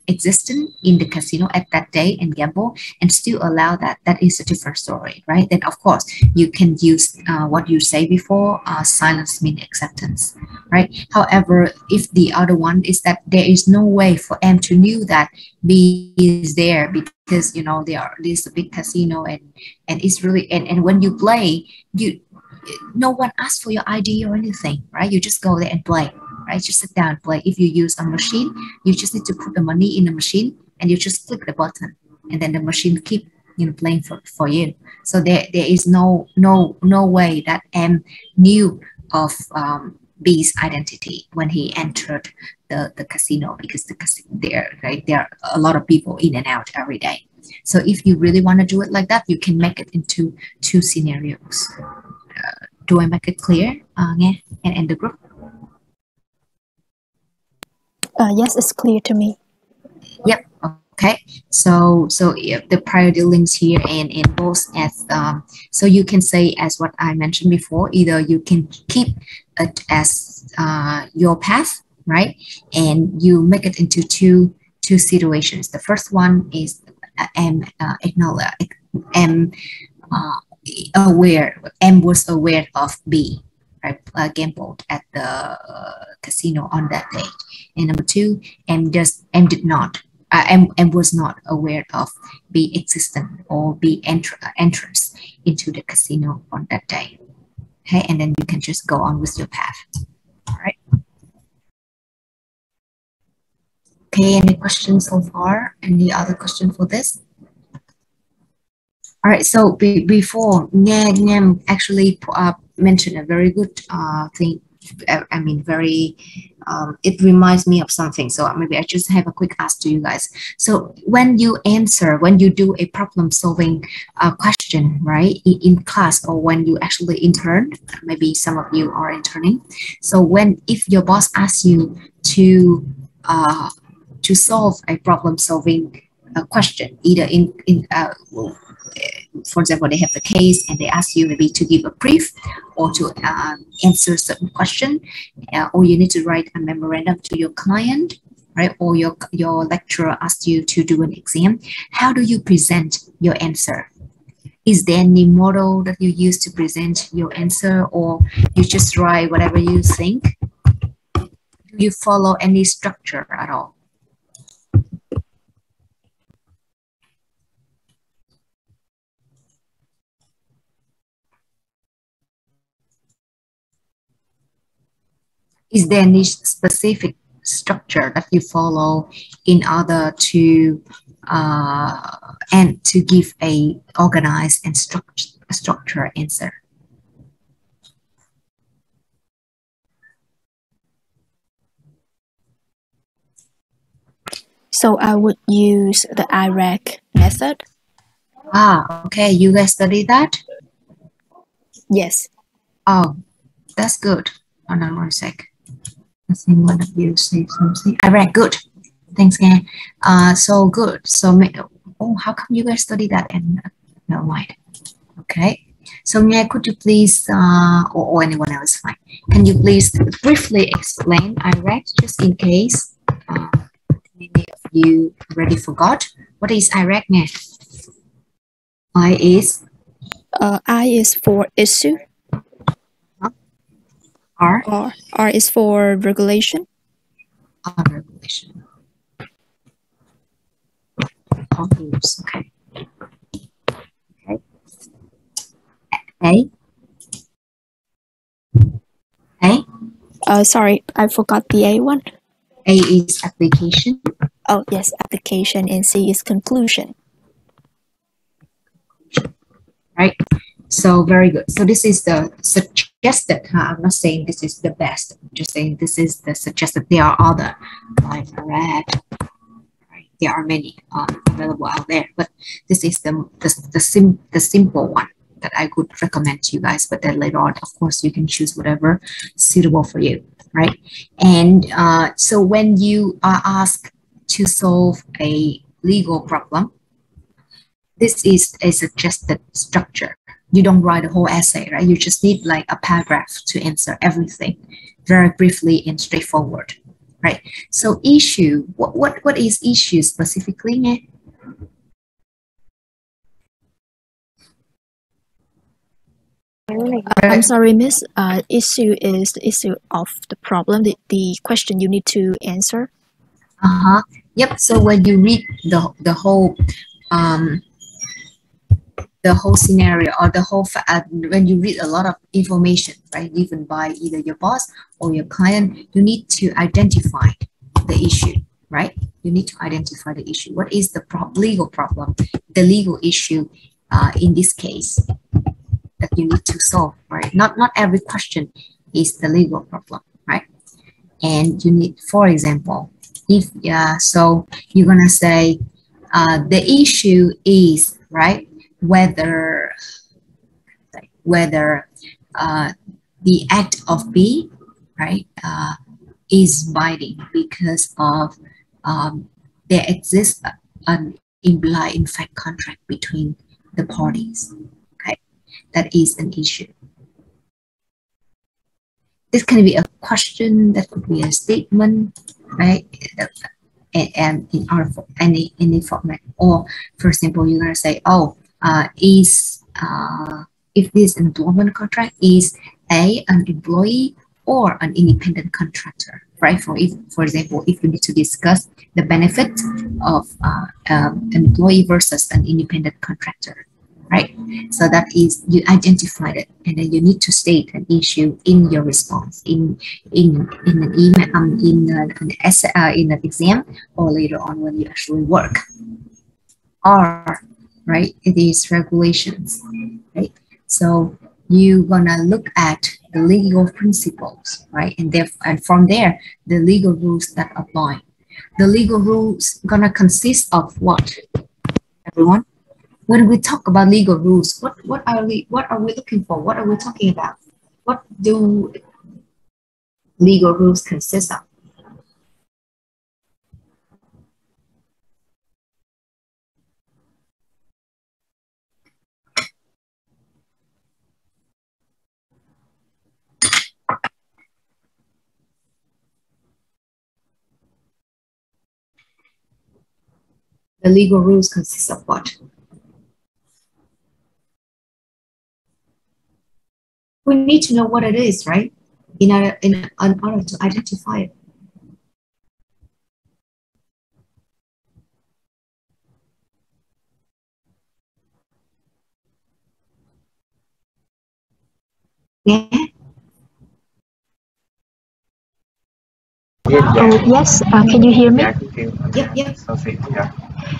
existence in the casino at that day and gamble and still allow that, that is a different story, right? Then of course you can use what you say before, silence means acceptance, right? However, if the other one is that there is no way for M to knew that B is there because this is a big casino and it's really and when you play, no one asks for your ID or anything, right? You just go there and play, right? Just sit down and play. If you use a machine, you just need to put the money in the machine and you just click the button and then the machine keep playing for you. So there is no way that M knew of B's identity when he entered the casino, because there are a lot of people in and out every day. So if you really want to do it like that, you can make it into two scenarios. Do I make it clear, Nghe and the group? Yes, it's clear to me. Yep. Okay. So if the priority links here and both as so you can say as what I mentioned before. Either you can keep it as your path, right? And you make it into two situations. The first one is M was aware of B, right? Gambled at the casino on that day. And number two, M did not. M was not aware of B existence or B entrance into the casino on that day. Okay, and then you can just go on with your path. All right. Okay, any questions so far? Any other question for this? All right, so before Nghe actually mentioned a very good thing. I mean, very, it reminds me of something. So maybe I just have a quick ask to you guys. So when you do a problem solving question, right, in class, or when you actually intern, maybe some of you are interning. So if your boss asks you to solve a problem solving question, either for example, they have the case and they ask you maybe to give a brief or to answer certain question, or you need to write a memorandum to your client, right? Or your lecturer asks you to do an exam. How do you present your answer? Is there any model that you use to present your answer, or you just write whatever you think? Do you follow any structure at all? Is there any specific structure that you follow in order to and to give a organized and structured answer? So I would use the IRAC method. Okay. You guys study that? Yes. Oh, that's good. Hold on one sec. I think one of you say something. IRAC, good. Thanks, Nghe. So good. So, how come you guys study that? And no mind. Okay. So, Nghe, could you please, or anyone else, fine. Can you please briefly explain IRAC, just in case many of you already forgot? What is IRAC, Nghe? I is for issue. R is for regulation. Regulation. Rules. Okay. A. Sorry, I forgot the A one. A is application. Oh yes, application, and C is conclusion. Right. So very good. So this is the suggested. I'm not saying this is the best. I'm just saying this is the suggested. There are other, like red. Right. There are many available out there, but this is the simple one that I could recommend to you guys. But then later on, of course, you can choose whatever suitable for you. Right. And so when you are asked to solve a legal problem, this is a suggested structure. You don't write a whole essay, right? You just need like a paragraph to answer everything very briefly and straightforward, right? So issue, what is issue specifically? Nghe? I'm sorry, Miss. Issue is the issue of the problem, the question you need to answer. Yep. So when you read the whole scenario, or the whole when you read a lot of information, right, given by either your boss or your client, you need to identify the issue, right? You need to identify the issue. What is the legal problem, the legal issue in this case that you need to solve, right? Not every question is the legal problem, right? And you need, for example, if so you're gonna say the issue is, right, whether the act of B, right, is binding because of there exists an implied in fact contract between the parties. Okay, that is an issue. This can be a question, that could be a statement, right? And in any format. Or for example, you're gonna say, oh, if this employment contract is an employee or an independent contractor, right? For example, if you need to discuss the benefit of an employee versus an independent contractor, right? So that is, you identified it, and then you need to state an issue in your response in an email, in an essay, in an exam, or later on when you actually work. R, right? It is regulations, right? So you're gonna look at the legal principles, right? And from there, the legal rules that apply. The legal rules gonna consist of what, everyone? When we talk about legal rules, what are we looking for? What are we talking about? What do legal rules consist of? The legal rules consist of what? We need to know what it is, right? In order to identify it. Yeah. Oh, yes. Can you hear me? Yep.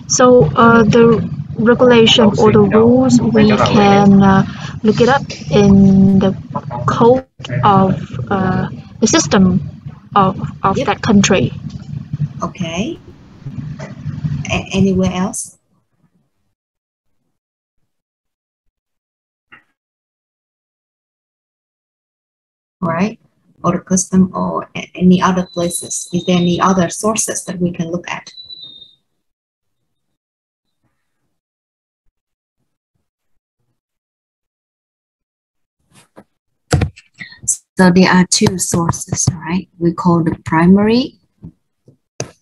So the regulation or the rules, we can look it up in the code of the system of Yep. that country. Okay. Anywhere else? Right? Or the custom or any other places? Is there any other sources that we can look at? So there are two sources, right? We call the primary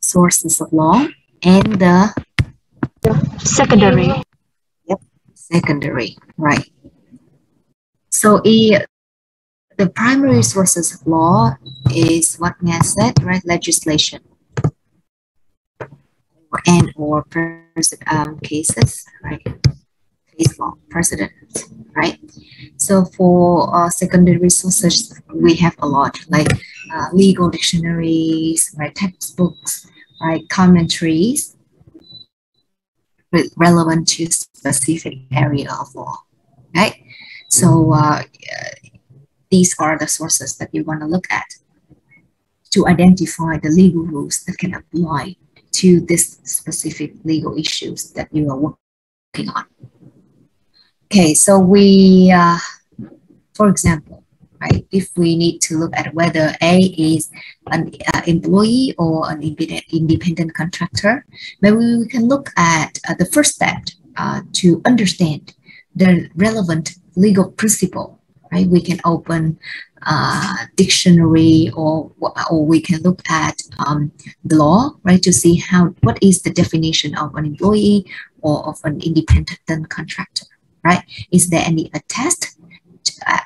sources of law and the Secondary. secondary, right? So the primary sources of law is what Nga said, right? Legislation or cases, right? Case law, precedent, right? So for secondary sources, we have a lot, like legal dictionaries, right? Textbooks, right? Commentaries relevant to specific area of law, right? So these are the sources that you want to look at to identify the legal rules that can apply to this specific legal issues that you are working on. Okay, so for example, right, if we need to look at whether A is an employee or an independent contractor, maybe we can look at the first step to understand the relevant legal principle, right? We can open dictionary or we can look at the law, right, to see what is the definition of an employee or of an independent contractor, right? Is there any test,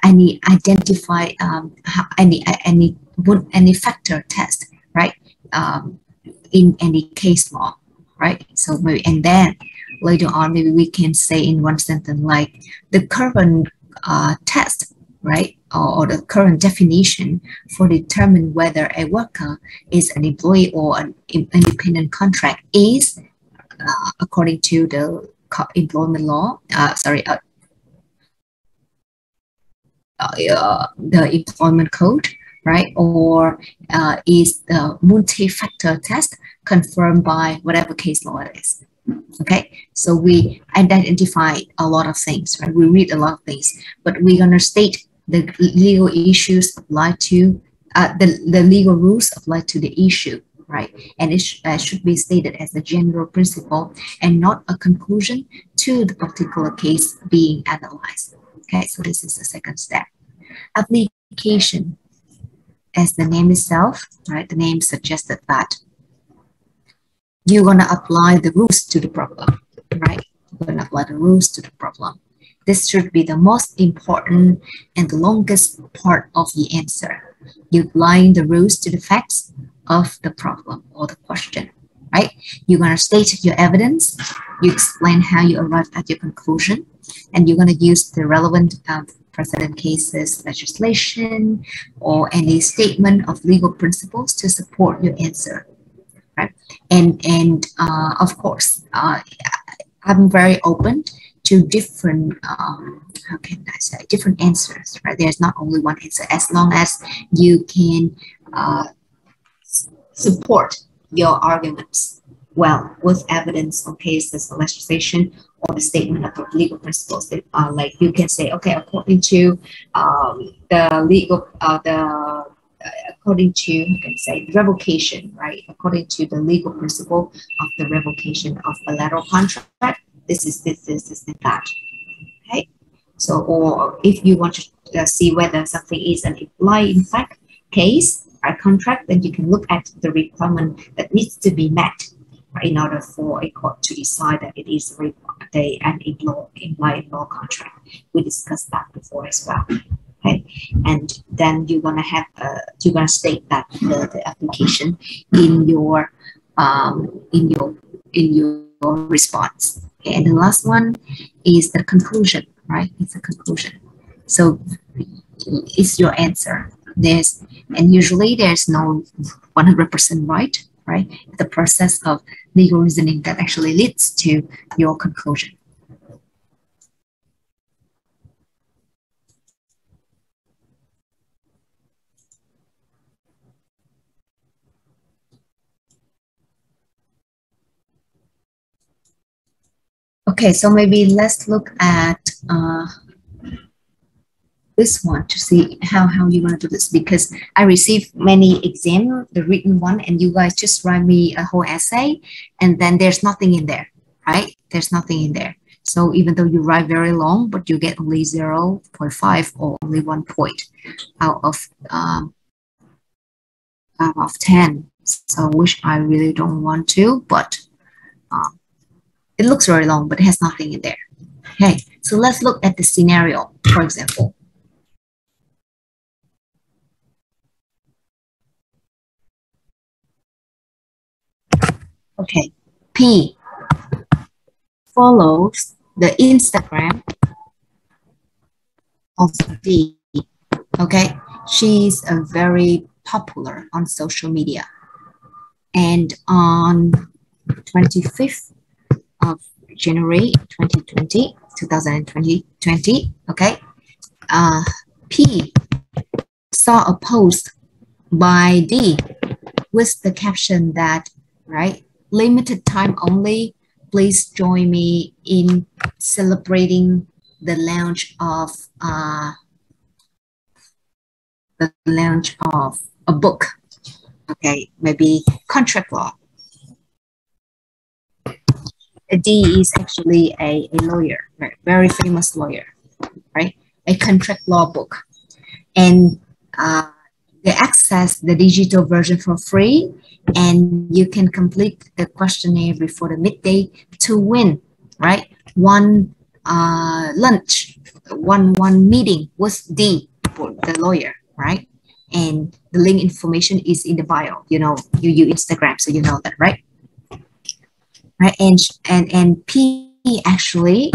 any identify any factor test, right? In any case law, right? So maybe, and then later on, maybe we can say in one sentence like the current test, right, or the current definition for determine whether a worker is an employee or an independent contract is according to the employment law. The employment code, right? Or is the multi-factor test confirmed by whatever case law it is? Okay, so we identify a lot of things, right? We read a lot of things, but we're gonna state the legal issues apply to the legal rules apply to the issue, right? And it should be stated as a general principle and not a conclusion to the particular case being analyzed. Okay, so this is the second step. Application, as the name itself, right? The name suggested that you're gonna apply the rules to the problem, right? You're gonna apply the rules to the problem. This should be the most important and the longest part of the answer. You applying the rules to the facts of the problem or the question, right? You're gonna state your evidence, you explain how you arrived at your conclusion, and you're gonna use the relevant precedent cases, legislation, or any statement of legal principles to support your answer, right? And of course, I'm very open to different, how can I say, different answers, right? There's not only one answer, as long as you can support your arguments well with evidence on cases, or legislation, or the statement of legal principles. That are like you can say, okay, according to the legal, according to, you can say, revocation, right? According to the legal principle of the revocation of bilateral contract, this is and that. Okay, so or if you want to see whether something is an implied in fact case or contract, then you can look at the requirement that needs to be met, right, in order for a court to decide that it is an implied law contract. We discussed that before as well. Okay, and then you're gonna have you're gonna state that the application in your in your response. Okay, and the last one is the conclusion, right? It's a conclusion. So it's your answer. And usually there's no 100% right? The process of legal reasoning that actually leads to your conclusion. Okay, so maybe let's look at this one to see how you want to do this, because I received many exam, the written one, and you guys just write me a whole essay and then there's nothing in there, right? There's nothing in there. So even though you write very long, but you get only 0.5 or only 1 point out of 10. So which I really don't want to, but it looks very long, but it has nothing in there. Okay, so let's look at the scenario, for example. Okay, P follows the Instagram of D. Okay, she's a very popular on social media. And on 25th of January 2020, okay, P saw a post by D with the caption that, right, limited time only, please join me in celebrating the launch of a book. Okay, maybe contract law. D is actually a lawyer, very famous lawyer, right? A contract law book. And they access the digital version for free, and you can complete the questionnaire before the midday to win, right? One lunch, one meeting with D, the lawyer, right? And the link information is in the bio. You know, you use Instagram, so you know that, right? Right, and P actually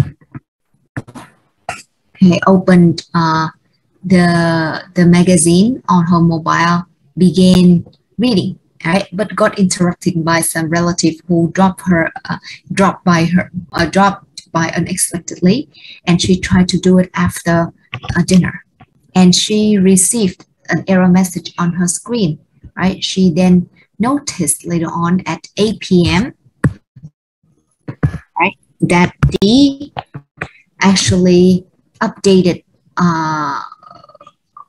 opened the magazine on her mobile, began reading, right? But got interrupted by some relative who dropped by unexpectedly, and she tried to do it after dinner, and she received an error message on her screen, right? She then noticed later on at 8 p.m. right, that D actually updated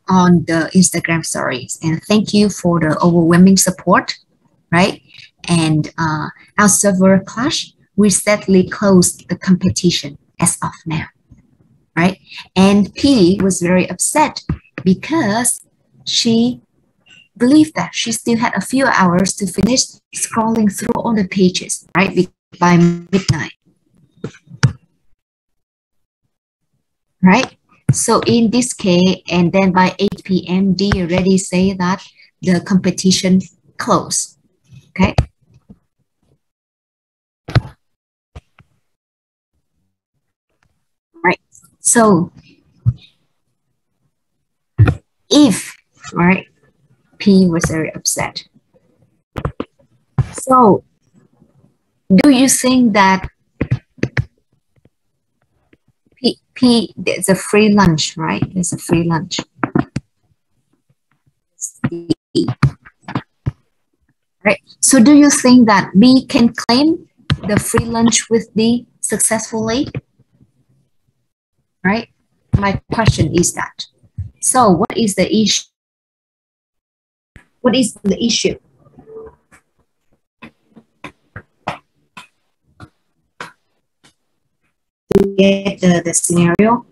on the Instagram stories, and thank you for the overwhelming support, right? And our server clash, we sadly closed the competition as of now, right? And P was very upset because she believed that she still had a few hours to finish scrolling through all the pages, right? By midnight, right? So in this case, and then by 8 p.m., D already say that the competition closed, okay? Right, so if, right, P was very upset. So do you think that P there's a free lunch, right? There's a free lunch. Right. So do you think that B can claim the free lunch with D successfully? Right. My question is that. So what is the issue? What is the issue? To get the scenario.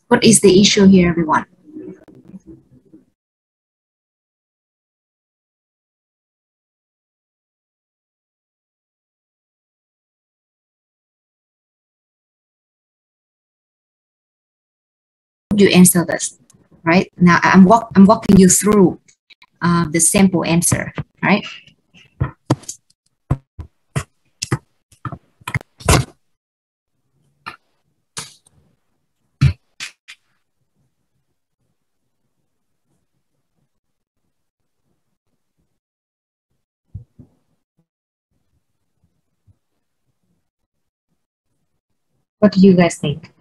What is the issue here, everyone? hope you answer this. Right now, I'm walking you through the sample answer. Right. What do you guys think?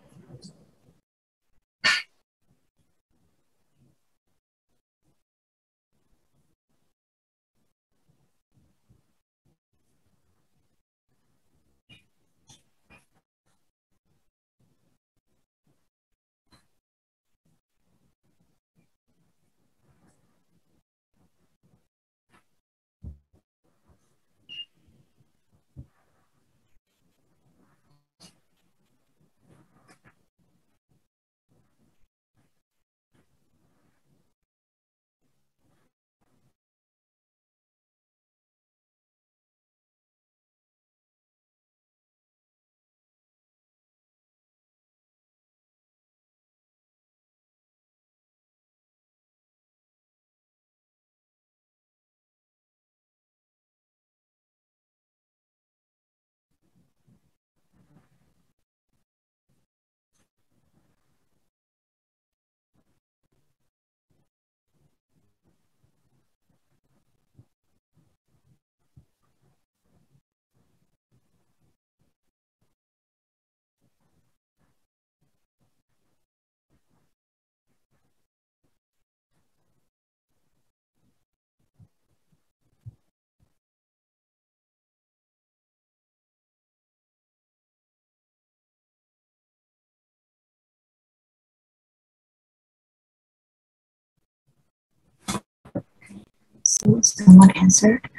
So someone answered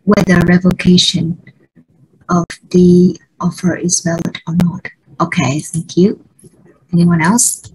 whether revocation of the offer is valid or not. Okay, thank you. Anyone else?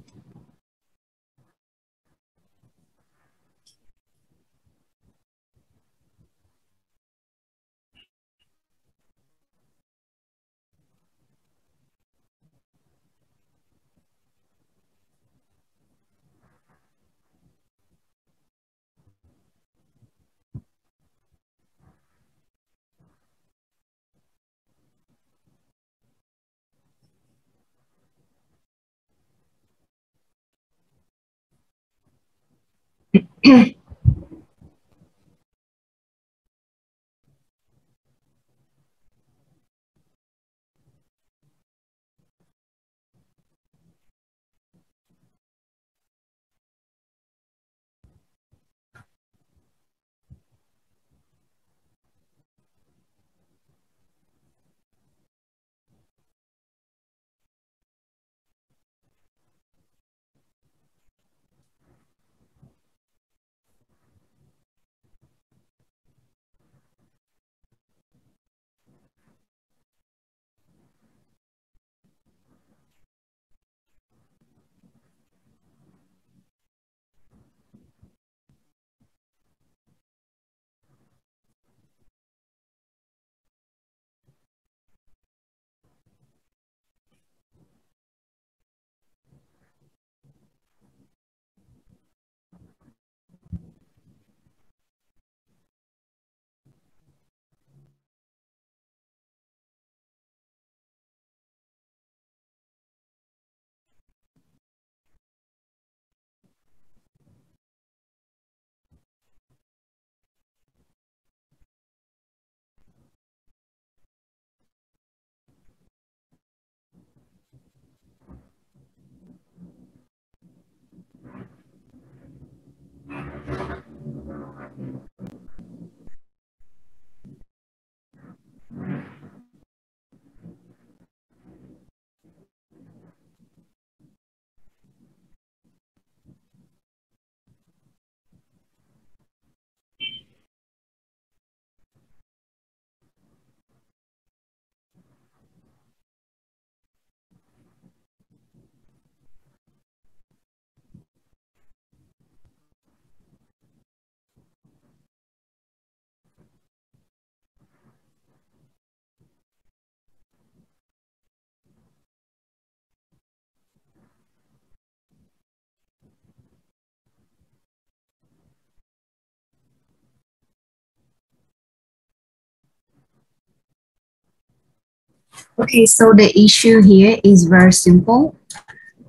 Okay, so the issue here is very simple,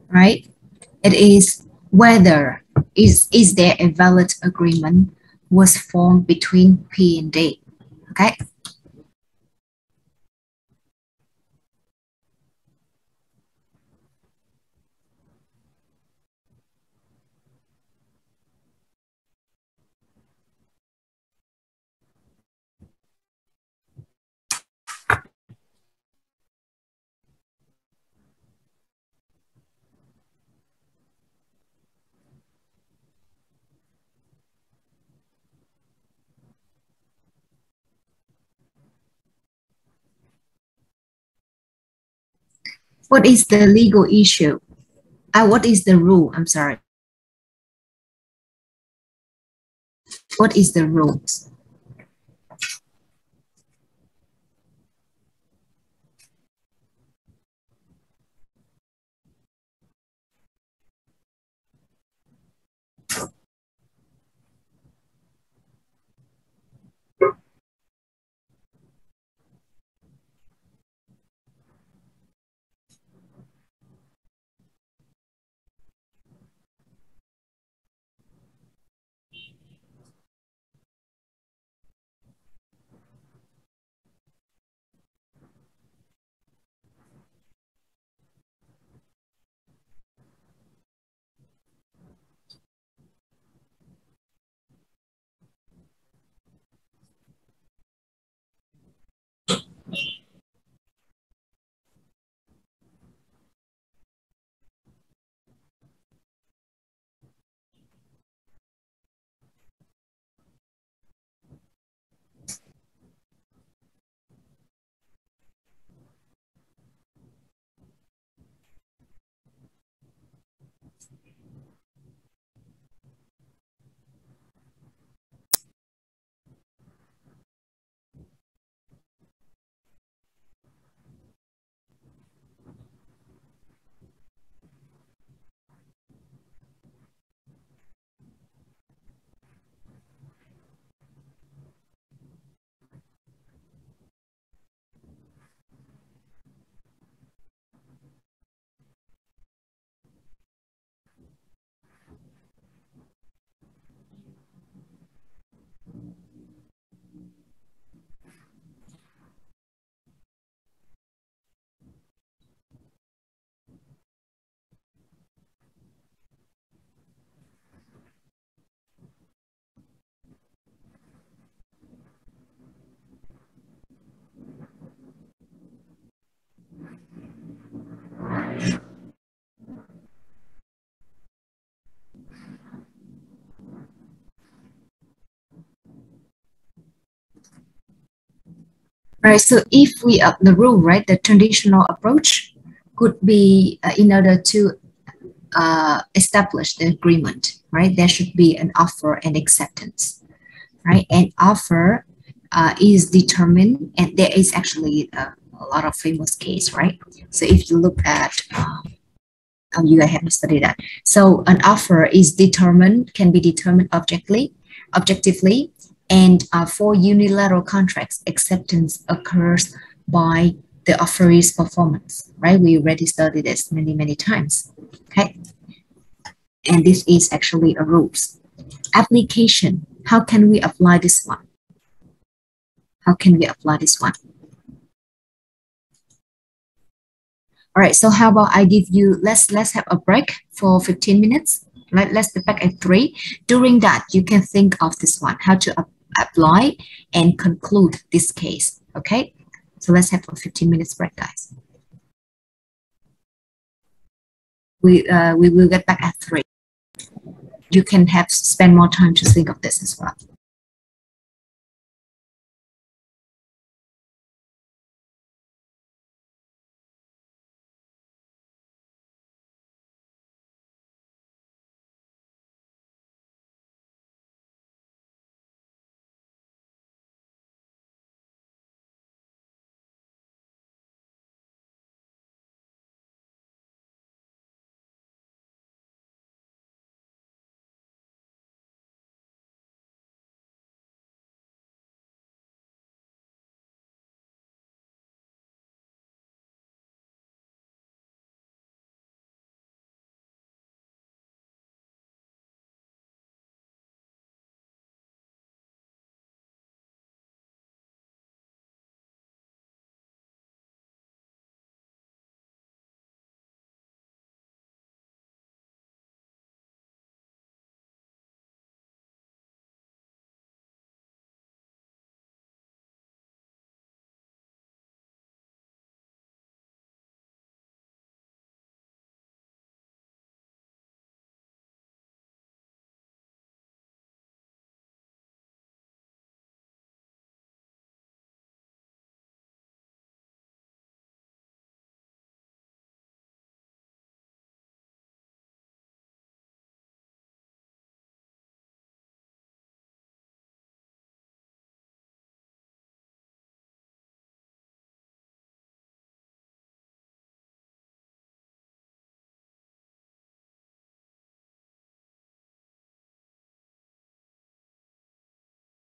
right? It is whether is there a valid agreement was formed between P and D. Okay. What is the legal issue? What is the rule? I'm sorry. What is the rules? Right, so if we up the rule, right, the traditional approach could be in order to establish the agreement, right, there should be an offer and acceptance, right? And offer is determined, and there is actually a lot of famous case, right? So if you look at, you guys have to study that. So an offer is determined, can be determined objectively, and for unilateral contracts, acceptance occurs by the offeree's performance, right? We already studied this many times, okay? And this is actually a rules. Application, how can we apply this one? How can we apply this one? All right, so how about I give you, let's have a break for 15 minutes. Let's be back at 3. During that, you can think of this one, how to apply and conclude this case, okay? So let's have a 15 minutes break, guys. We will get back at 3. You can spend more time to think of this as well.